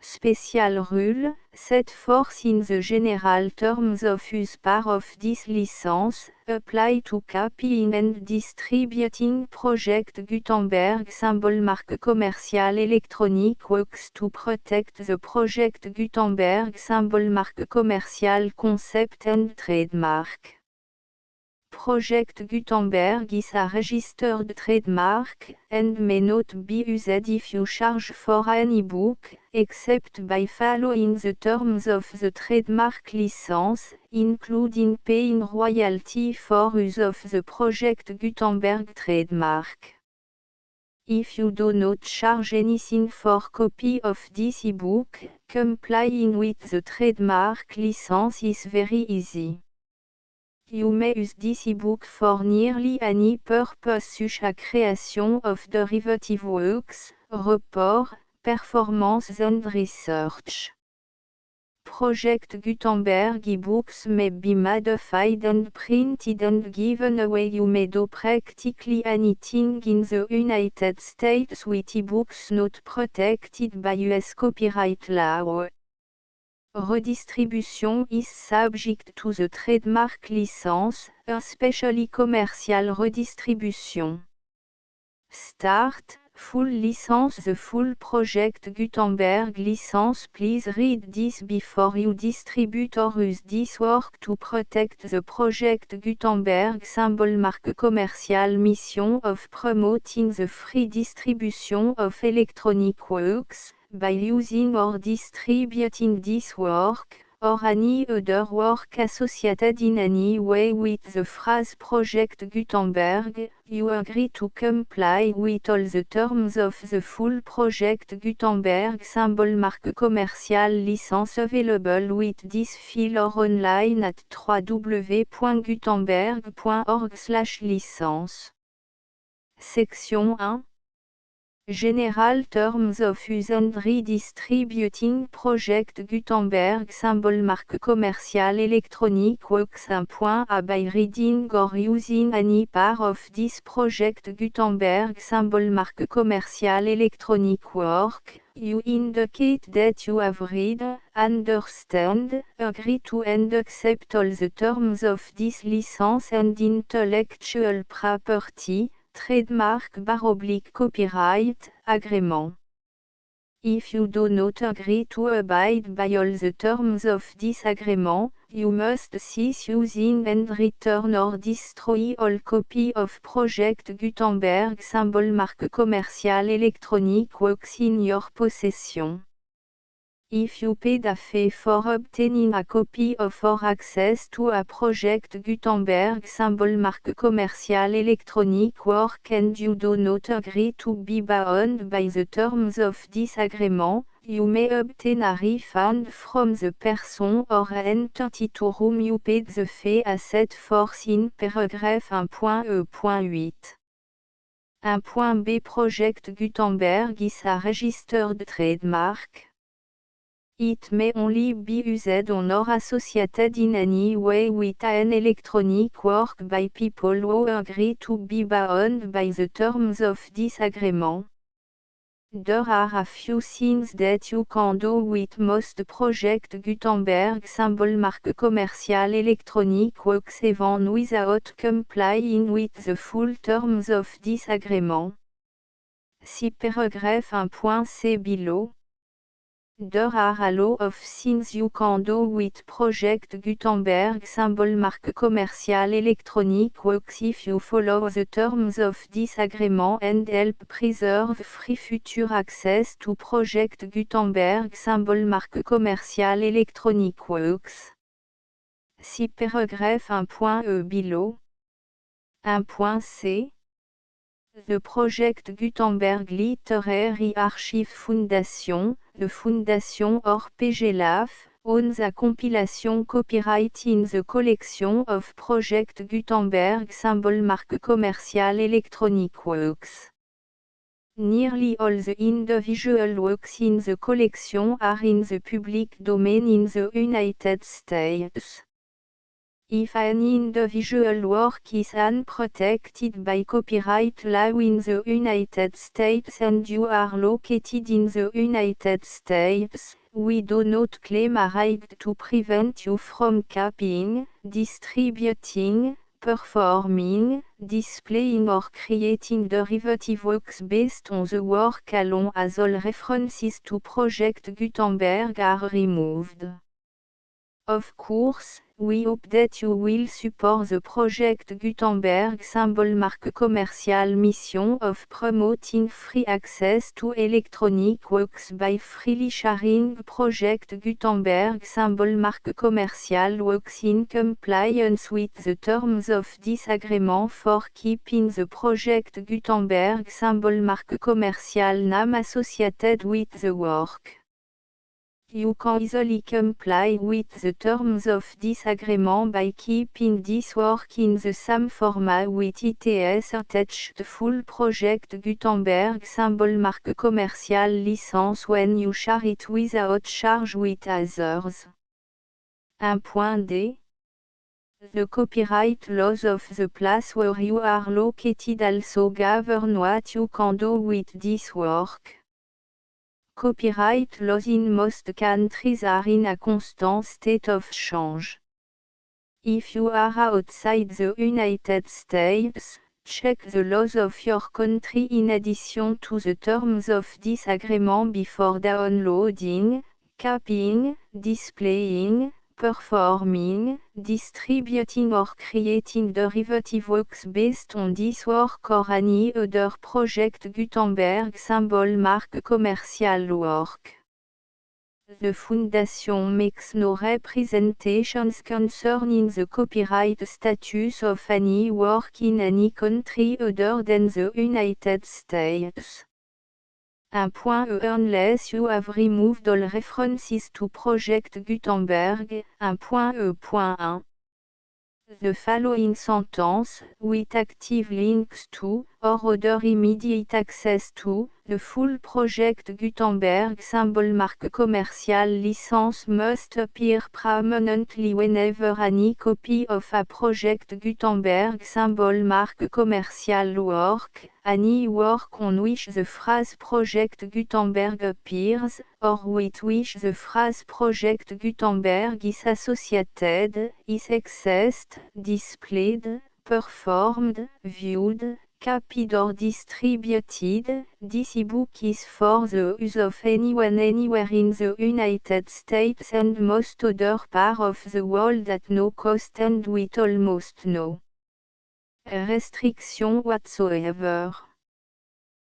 S1: Special rule, set forth in the general terms of use part of this license, apply to copying and distributing Project Gutenberg symbol marque commerciale Electronic Works to protect the Project Gutenberg symbol marque commerciale concept and trademark. Project Gutenberg is a registered trademark, and may not be used if you charge for an ebook, except by following the terms of the trademark license, including paying royalty for use of the Project Gutenberg trademark. If you do not charge anything for copy of this ebook, complying with the trademark license is very easy. You may use this ebook for nearly any purpose such as creation of derivative works, report, performance and research. Project Gutenberg ebooks may be modified and printed and given away. You may do practically anything in the United States with ebooks not protected by US copyright law. Redistribution is subject to the trademark license, especially commercial redistribution. Start, full license The full Project Gutenberg license. Please read this before you distribute or use this work to protect the Project Gutenberg symbol marque commerciale mission of promoting the free distribution of electronic works, by using or distributing this work, or any other work associated in any way with the phrase Project Gutenberg, you agree to comply with all the terms of the full Project Gutenberg symbol marque commerciale licence available with this file or online at www.gutenberg.org/licence. Section 1 General Terms of Use and Redistributing Project Gutenberg symbol marque commerciale Electronic Works 1.a By reading or using any part of this Project Gutenberg symbol marque commerciale Electronic Work, you indicate that you have read, understand, agree to and accept all the terms of this license and intellectual property, trademark /copyright, agrément. If you do not agree to abide by all the terms of this agreement, you must cease using and return or destroy all copy of Project Gutenberg symbol marque commerciale électronique works in your possession. If you paid a fee for obtaining a copy of or access to a Project Gutenberg symbol marque commerciale électronique work and you do not agree to be bound by the terms of this agreement, you may obtain a refund from the person or entity to whom you paid the fee as set forth in paragraph 1.e.8. 1.b Project Gutenberg is a registered trademark. It may only be used on or associated in any way with an electronic work by people who agree to be bound by the terms of this agreement. There are a few things that you can do with most Project Gutenberg symbol marque commerciale électronique works even without complying with the full terms of this agreement. See paragraph 1.c below. There are a lot of things you can do with Project Gutenberg symbol marque commerciale électronique works if you follow the terms of this agreement and help preserve free future access to Project Gutenberg symbol marque commerciale électronique works. See paragraph 1.e below. 1.c The Project Gutenberg Literary Archive Foundation, the Foundation or PGLAF, owns a compilation copyright in the collection of Project Gutenberg symbol marque commerciale électronique works. Nearly all the individual works in the collection are in the public domain in the United States. If an individual work is unprotected by copyright law in the United States and you are located in the United States, we do not claim a right to prevent you from copying, distributing, performing, displaying or creating derivative works based on the work alone as all references to Project Gutenberg are removed. Of course, we hope that you will support the Project Gutenberg symbol marque commerciale mission of promoting free access to electronic works by freely sharing Project Gutenberg symbol marque commerciale works in compliance with the terms of this agreement for keeping the Project Gutenberg symbol marque commerciale name associated with the work. You can easily comply with the terms of this agreement by keeping this work in the same format with its attached full Project Gutenberg symbol marque commerciale license when you share it without charge with others. 1.d The copyright laws of the place where you are located also govern what you can do with this work. Copyright laws in most countries are in a constant state of change. If you are outside the United States, check the laws of your country in addition to the terms of this agreement before downloading, copying, displaying, performing, distributing or creating derivative works based on this work or any other Project Gutenberg symbol marque commercial work. The Foundation makes no representations concerning the copyright status of any work in any country other than the United States. 1.e Unless you have removed all references to Project Gutenberg, 1.e.1. The following sentence, with active links to, or other immediate access to, the full Project Gutenberg symbol marque commerciale license must appear prominently whenever any copy of a Project Gutenberg symbol marque commerciale work, any work on which the phrase Project Gutenberg appears, or with which the phrase Project Gutenberg is associated, is accessed, displayed, performed, viewed, copied or distributed. This ebook is for the use of anyone anywhere in the United States and most other parts of the world at no cost and with almost no restriction whatsoever.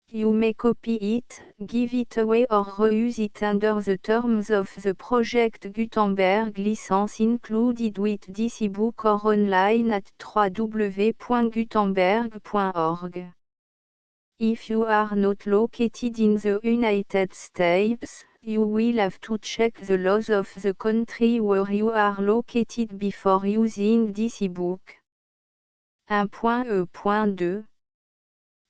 S1: You may copy it, give it away or reuse it under the terms of the Project Gutenberg license included with this ebook or online at www.gutenberg.org. If you are not located in the United States, you will have to check the laws of the country where you are located before using this ebook. 1.E.2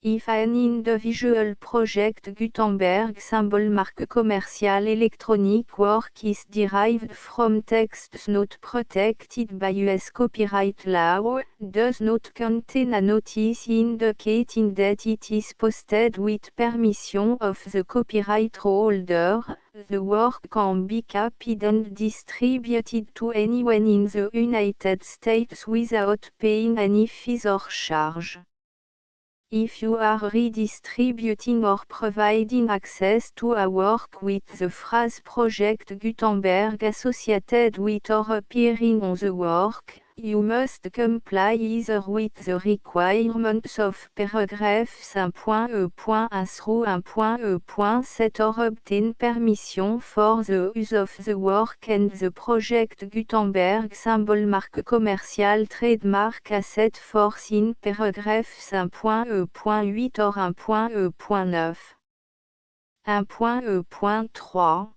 S1: If an individual project Gutenberg symbol marque commerciale electronic work is derived from texts not protected by US copyright law, does not contain a notice indicating that it is posted with permission of the copyright holder, the work can be copied and distributed to anyone in the United States without paying any fees or charge. If you are redistributing or providing access to a work with the phrase Project Gutenberg associated with or appearing on the work, you must comply either with the requirements of paragraphs 1.E.1 through 1.E.7 or obtain permission for the use of the work and the Project Gutenberg symbol marque commerciale trademark as set forth in paragraphs 1.E.8 or 1.E.9. 1.E.3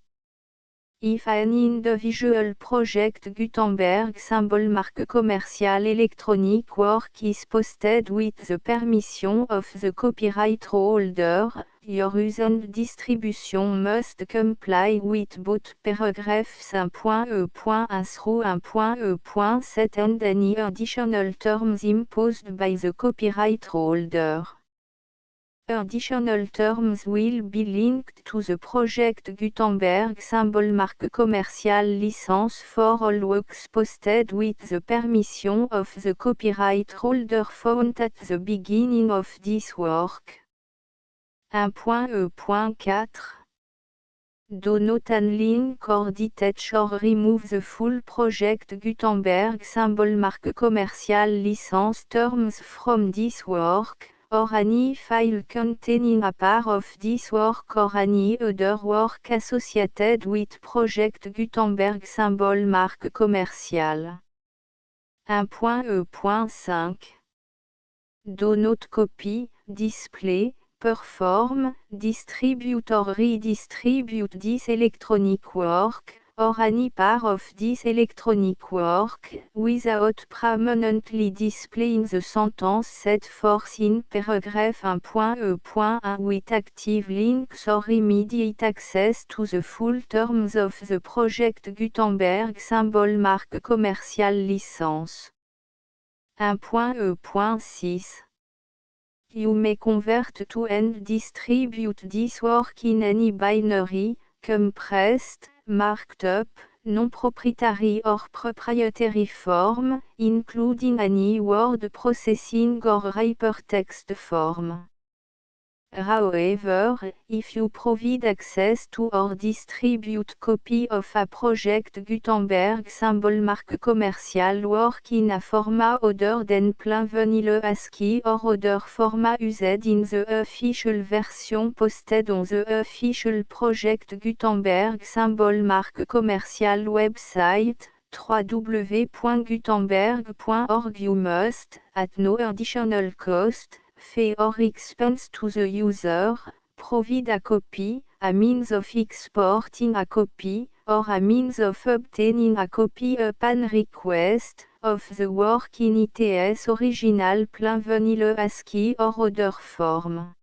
S1: If an individual project Gutenberg symbol marque commerciale electronic work is posted with the permission of the copyright holder, your use and distribution must comply with both paragraphs 1.E.1 through 1.E.7 and any additional terms imposed by the copyright holder. Additional terms will be linked to the Project Gutenberg symbol marque commerciale license for all works posted with the permission of the copyright holder found at the beginning of this work. 1.E.4 Do not unlink or detach or remove the full Project Gutenberg symbol marque commerciale license terms from this work, or any file containing a part of this work or any other work associated with Project Gutenberg symbol marque commerciale. 1.E.5 Do not copy, display, perform, distribute or redistribute this electronic work, or any part of this electronic work, without permanently displaying the sentence set forth in paragraph 1.E.1 with active links or immediate access to the full terms of the Project Gutenberg symbol marque commerciale license. 1.E.6 You may convert to and distribute this work in any binary, compressed, marked up, non-proprietary or proprietary form, including any word processing or hypertext form. However, if you provide access to or distribute copy of a Project Gutenberg symbol marque commerciale work in a format other than plain vanilla ASCII or other format used in the official version posted on the official Project Gutenberg symbol marque commerciale website, www.gutenberg.org you must, at no additional cost, fee or expense to the user, provide a copy, a means of exporting a copy, or a means of obtaining a copy upon request, of the work in its original plain vanilla ASCII or other form.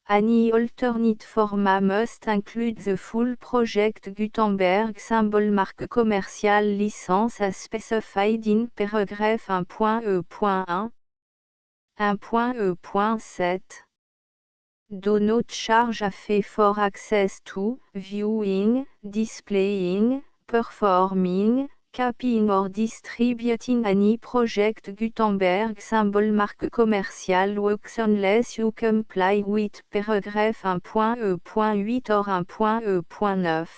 S1: Any alternate format must include the full Project Gutenberg symbol marque commerciale license as specified in paragraph 1.E.1. 1.E.7 Do not charge a fee for access to, viewing, displaying, performing, copying or distributing any project Gutenberg symbol marque commerciale works unless you comply with paragraphe 1.e.8 or 1.e.9.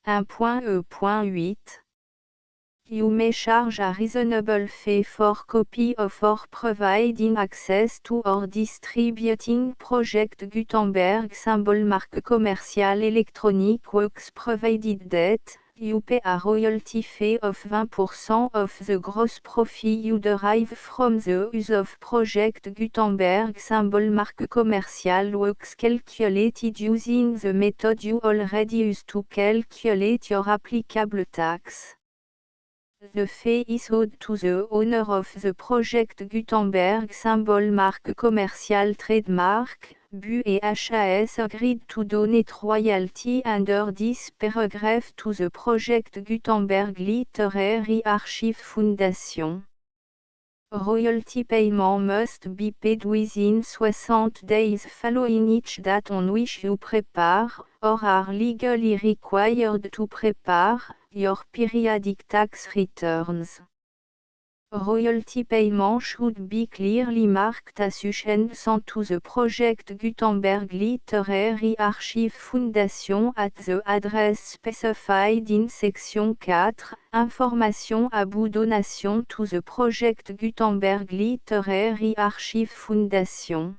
S1: 1.e.8 You may charge a reasonable fee for copy of or providing access to or distributing project Gutenberg symbol marque commerciale electronic works provided that you pay a royalty fee of 20% of the gross profit you derive from the use of project Gutenberg symbol marque commerciale works calculated using the method you already use to calculate your applicable tax. The fee is owed to the owner of the project Gutenberg symbol marque commerciale trademark. Bu et HAS agreed to donate royalty under this paragraph to the project Gutenberg Literary Archive Foundation. Royalty payment must be paid within 60 days following each date on which you prepare, or are legally required to prepare, your periodic tax returns. Royalty payment should be clearly marked assumption to the project Gutenberg Literary Archive Foundation at the address specified in section 4, Information about donation to the project Gutenberg Literary Archive Foundation.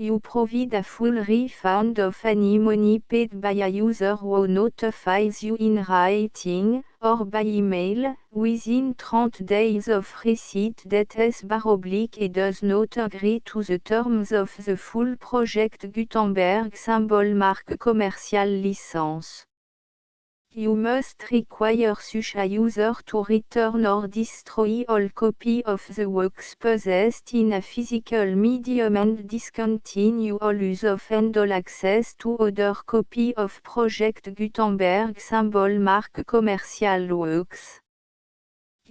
S1: You provide a full refund of any money paid by a user who notifies you in writing, or by email, within 30 days of receipt that et does not agree to the terms of the full project Gutenberg symbol marque commerciale license. You must require such a user to return or destroy all copy of the works possessed in a physical medium and discontinue all use of and all access to other copy of project Gutenberg symbol marque commerciale works.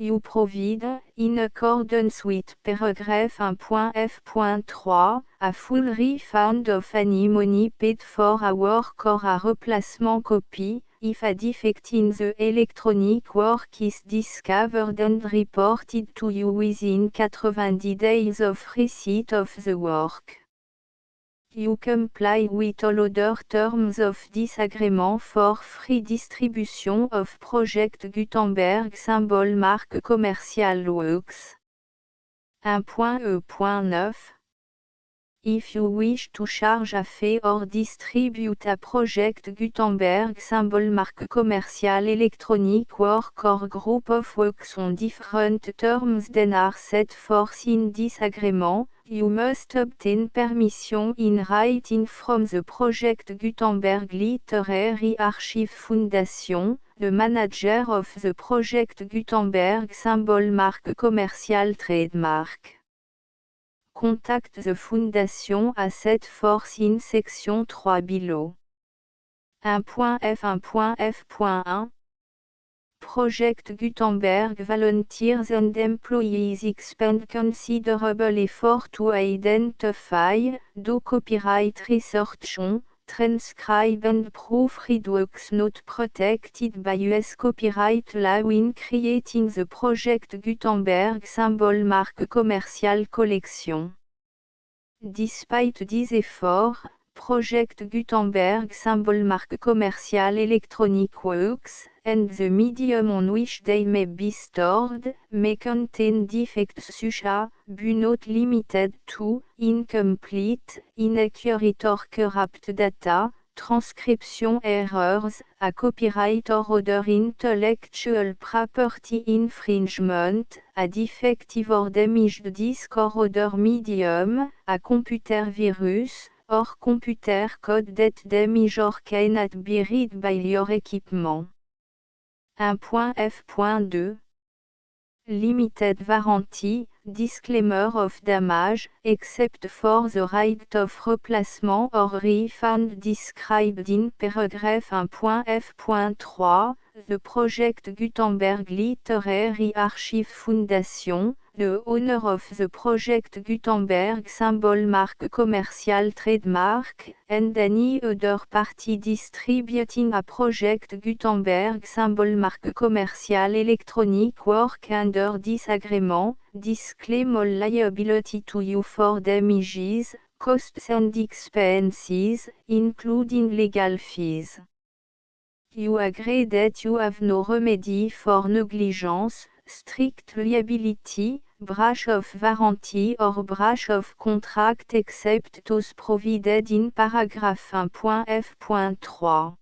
S1: You provide, in accordance with paragraph 1.f.3, a full refund of any money paid for a work or a replacement copy, if a defect in the electronic work is discovered and reported to you within 90 days of receipt of the work. You comply with all other terms of this agreement for free distribution of project Gutenberg symbol marque commerciale works. 1.e.9 If you wish to charge a fee or distribute a project Gutenberg symbol marque commerciale electronic work or group of works on different terms than are set forth in this agreement, you must obtain permission in writing from the project Gutenberg Literary Archive Foundation, the manager of the project Gutenberg symbol marque commerciale trademark. Contact the Foundation à set forth in section 3 below. 1.f.1.f.1 Project Gutenberg volunteers and employees expend considerable effort to identify, do copyright research on, transcribe and proofread works not protected by US copyright law in creating the project Gutenberg symbol marque commerciale collection. Despite these efforts, Project Gutenberg symbol marque commerciale electronic works, and the medium on which they may be stored, may contain defects such as, but not limited to, incomplete, inaccurate or corrupt data, transcription errors, a copyright or other intellectual property infringement, a defective or damaged disk or other medium, a computer virus, or computer code that damage or cannot be read by your equipment. 1.f.2 Limited warranty, disclaimer of damage, except for the right of replacement or refund described in paragraph 1.f.3, The Project Gutenberg Literary Archive Foundation, the owner of the Project Gutenberg symbol mark commercial trademark, and any other party distributing a Project Gutenberg symbol mark commercial electronic work under this agreement, disclaim all liability to you for damages, costs and expenses, including legal fees. You agree that you have no remedy for negligence, strict liability, breach of warranty or breach of contract except those provided in paragraph 1.f.3.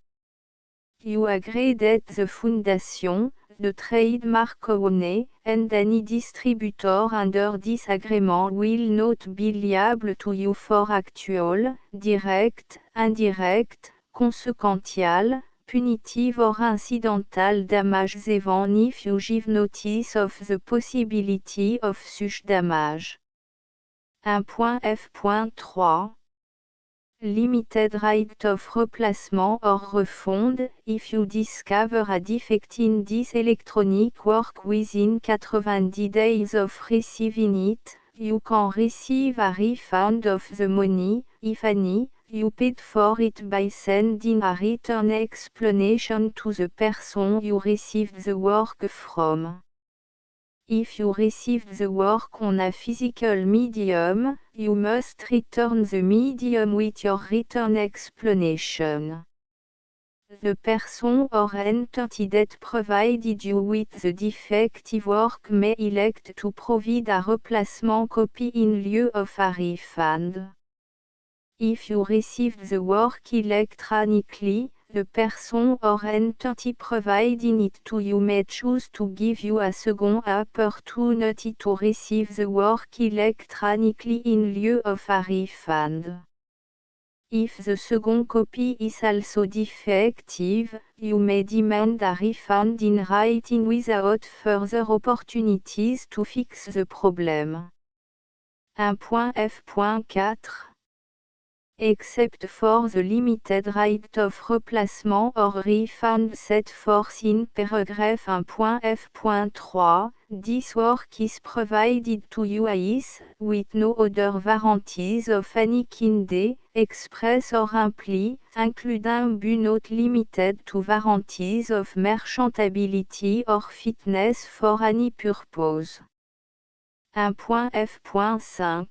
S1: You agree that the Foundation, the trademark owner, and any distributor under this agreement will not be liable to you for actual, direct, indirect, consequential, punitive or incidental damages even if you give notice of the possibility of such damage. 1.f.3 Limited right of replacement or refund, if you discover a defect in this electronic work within 90 days of receiving it, you can receive a refund of the money, if any, you paid for it by sending a written explanation to the person you received the work from. If you received the work on a physical medium, you must return the medium with your written explanation. The person or entity that provided you with the defective work may elect to provide a replacement copy in lieu of a refund. If you received the work electronically, the person or entity providing it to you may choose to give you a second opportunity to receive the work electronically in lieu of a refund. If the second copy is also defective, you may demand a refund in writing without further opportunities to fix the problem. 1.f.4 Except for the limited right of replacement or refund set forth in paragraph 1.f.3, this work is provided to you as, with no other warranties of any kind, express or implied, including but not limited to warranties of merchantability or fitness for any purpose. 1.f.5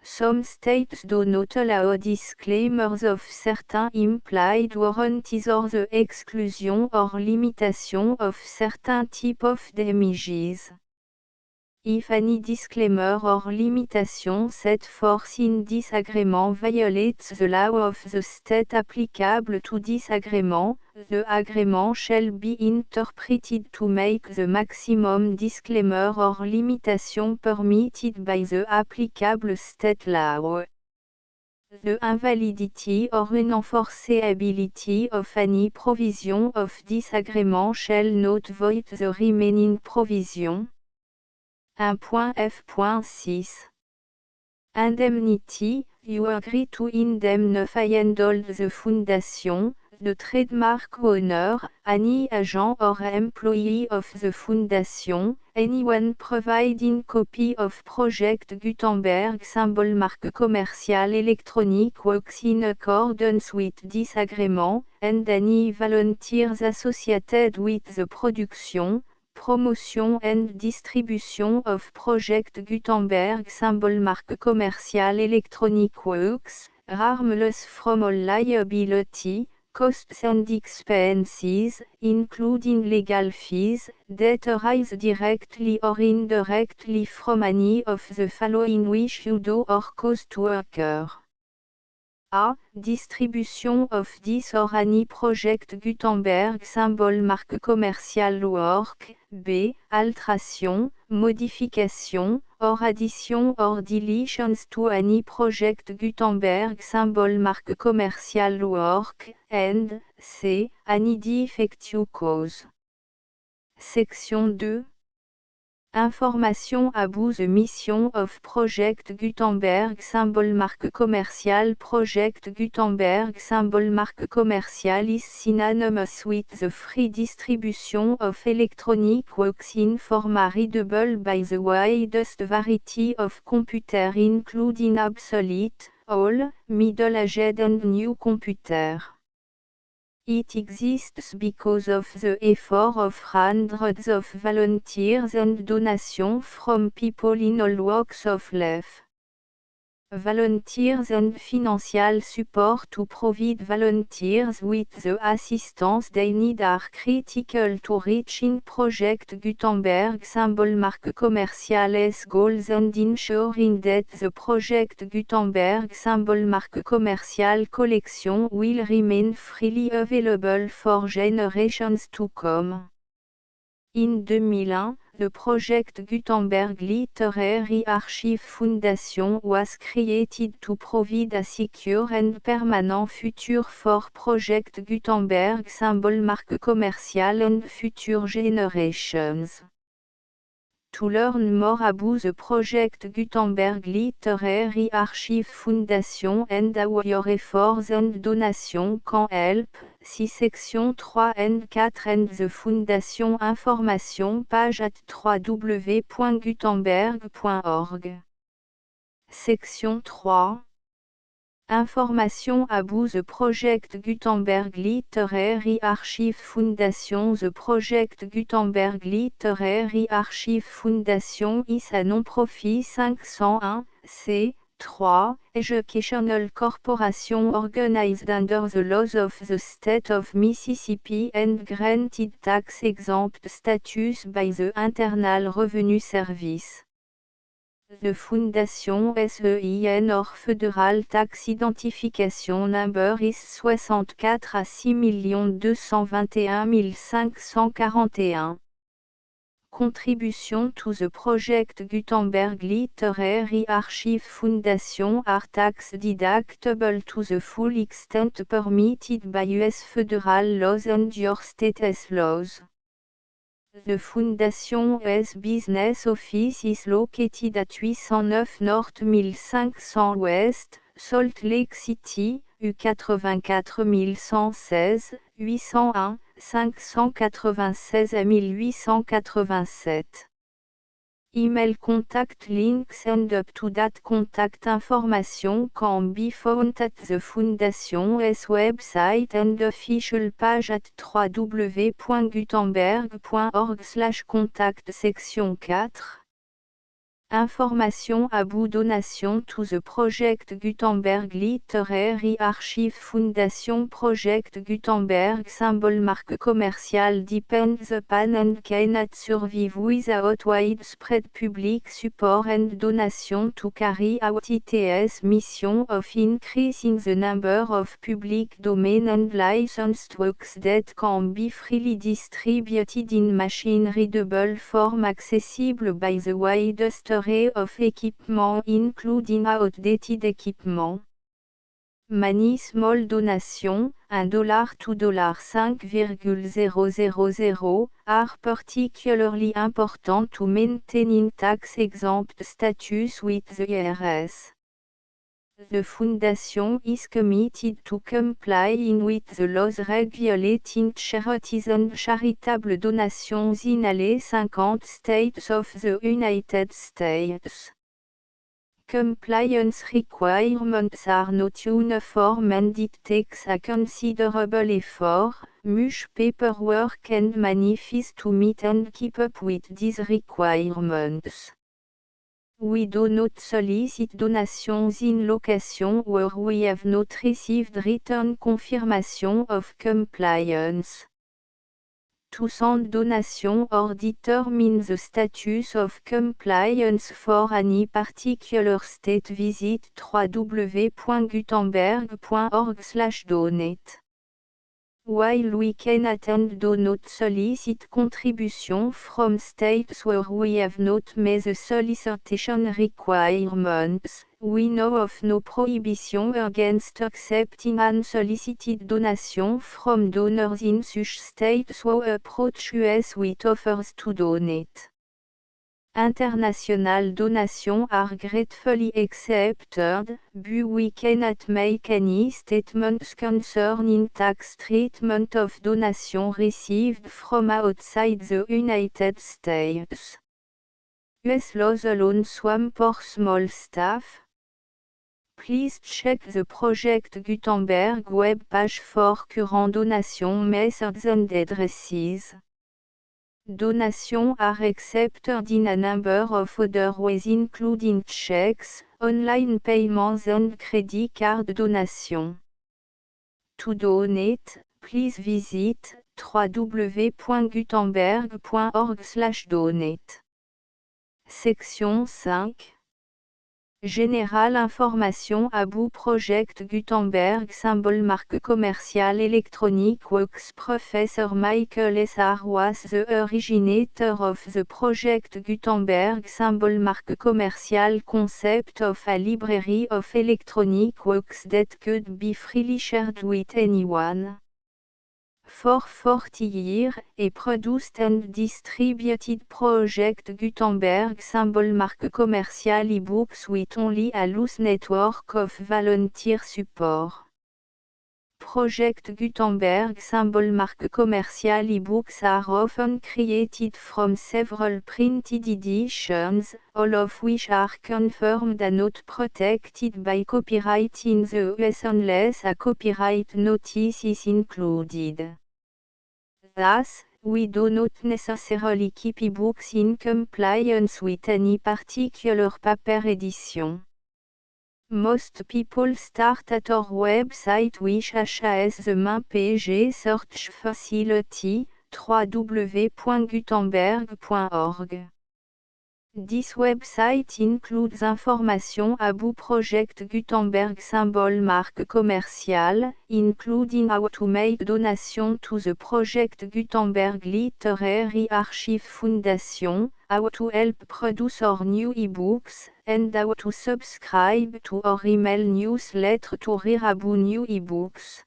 S1: Some states do not allow disclaimers of certain implied warranties or the exclusion or limitation of certain type of damages. If any disclaimer or limitation set forth in this agreement violates the law of the state applicable to this agreement, the agreement shall be interpreted to make the maximum disclaimer or limitation permitted by the applicable state law. The invalidity or unenforceability of any provision of this agreement shall not void the remaining provision. 1.f.6 Indemnity, you agree to indemnify and all the Foundation, the trademark owner, any agent or employee of the Foundation, anyone providing copy of Project Gutenberg symbol mark commercial electronic works in accordance with this agreement, and any volunteers associated with the production, promotion and distribution of Project Gutenberg symbol mark commercial electronic works, harmless from all liability, costs and expenses, including legal fees, that arise directly or indirectly from any of the following which you do or cause to occur. A. Distribution of this or any Project Gutenberg symbol mark commercial work. B. Alteration, modification, or addition or deletions to any Project Gutenberg symbol mark commercial work. And C. Any defect you cause. Section 2. Information about the mission of Project Gutenberg symbol marque commercial. Project Gutenberg symbol marque commercial is synonymous with the free distribution of electronic works in format readable by the widest variety of computer including obsolete, all, middle-aged and new computer. It exists because of the effort of hundreds of volunteers and donations from people in all walks of life. Volunteers and financial support to provide volunteers with the assistance they need are critical to reaching Project Gutenberg symbol marque commercial's goals and ensuring that the Project Gutenberg symbol marque commercial collection will remain freely available for generations to come. In 2001, the Project Gutenberg Literary Archive Foundation was created to provide a secure and permanent future for Project Gutenberg symbol marque commercial and future generations. To learn more about the Project Gutenberg Literary Archive Foundation and how your efforts and donations can help, see section 3 and 4 and the Foundation information page at www.gutenberg.org. Section 3. Information about the Project Gutenberg Literary Archive Foundation. The Project Gutenberg Literary Archive Foundation is a non-profit 501, c3, educational corporation organized under the laws of the state of Mississippi and granted tax-exempt status by the Internal Revenue Service. The Foundation SEIN or Federal Tax Identification Number is 64 à 6 221 541. Contribution to the Project Gutenberg Literary Archive Foundation are tax deductible to the full extent permitted by U.S. federal laws and your state's laws. The Foundation's business office is located at 809 North 1500 West, Salt Lake City, U84 116, 801, 596 à 1887. Email contact links and up-to-date contact information can be found at the Foundation's website and official page at www.gutenberg.org/contact. Section 4. Information about donation to the Project Gutenberg Literary Archive Foundation. Project Gutenberg symbol marque commercial depends upon and cannot survive without widespread public support and donation to carry out its mission of increasing the number of public domain and licensed works that can be freely distributed in machine-readable form accessible by the widest array of equipment including outdated equipment. Many small donations, $1 to $5,000, are particularly important to maintaining tax-exempt status with the IRS. The Foundation is committed to complying with the laws regulating charities and charitable donations in all 50 states of the United States. Compliance requirements are not uniform and it takes a considerable effort, much paperwork and money fees to meet and keep up with these requirements. We do not solicit donations in locations where we have not received written confirmation of compliance. To send donation or determine the status of compliance for any particular state, visit www.gutenberg.org/donate. While we cannot and do not solicit contributions from states where we have not met the solicitation requirements, we know of no prohibition against accepting unsolicited donations from donors in such states who approach us with offers to donate. International donations are gratefully accepted, but we cannot make any statements concerning tax treatment of donations received from outside the United States. US laws alone swam for small staff. Please check the Project Gutenberg web page for current donation methods and addresses. Donations are accepted in a number of other ways including checks, online payments and credit card donation. To donate, please visit www.gutenberg.org/donate. Section 5. Générale information about Project Gutenberg symbol marque commerciale électronique Works Professor Michael S. R. was the originator of the Project Gutenberg symbol marque commerciale concept of a library of electronic works that could be freely shared with anyone. For 40 years, a produced and distributed Project Gutenberg symbol marque commerciale ebooks with only a loose network of volunteer support. Project Gutenberg symbol marque commerciale ebooks are often created from several printed editions, all of which are confirmed and not protected by copyright in the US unless a copyright notice is included. Thus, we do not necessarily keep ebooks in compliance with any particular paper edition. Most people start at our website which has the main page search facility, www.gutenberg.org. This website includes information about Project Gutenberg symbol marque commerciale, including how to make donation to the Project Gutenberg Literary Archive Foundation, how to help produce our new ebooks, and how to subscribe to our email newsletter to read about new ebooks.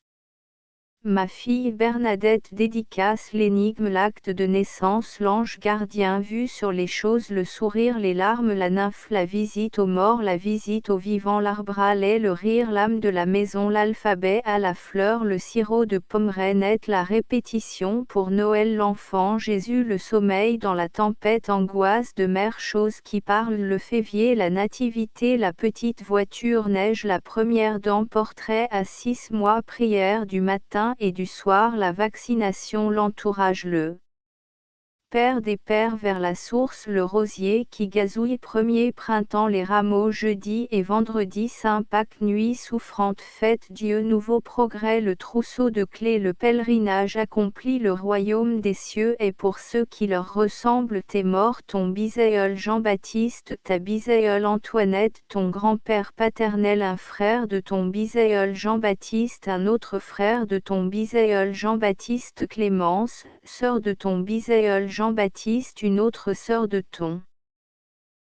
S1: Ma fille Bernadette dédicace l'énigme l'acte de naissance l'ange gardien vue sur les choses le sourire les larmes la nymphe la visite aux morts la visite aux vivants l'arbre à lait le rire l'âme de la maison l'alphabet à la fleur le sirop de pomerette la répétition pour Noël l'enfant Jésus le sommeil dans la tempête angoisse de mer chose qui parle le févier la nativité la petite voiture neige la première dent portrait à 6 mois prière du matin et du soir la vaccination l'entourage le Père des pères vers la source le rosier qui gazouille premier printemps les rameaux jeudi et vendredi Saint Pâques nuit souffrante fête Dieu nouveau progrès le trousseau de clés le pèlerinage accompli le royaume des cieux est pour ceux qui leur ressemblent t'es mort ton bisaïeul Jean-Baptiste ta bisaïeule Antoinette ton grand-père paternel un frère de ton bisaïeul Jean-Baptiste un autre frère de ton bisaïeul Jean-Baptiste Clémence, sœur de ton bisaïeul Jean-Baptiste une autre sœur de ton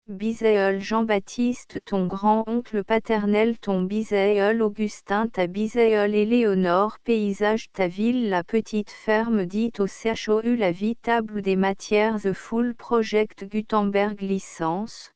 S1: bisaïeul Jean-Baptiste ton grand-oncle paternel ton bisaïeul Augustin ta bisaïeule Éléonore paysage ta ville la petite ferme dite au CHOU la vie table des matières The Full Project Gutenberg licence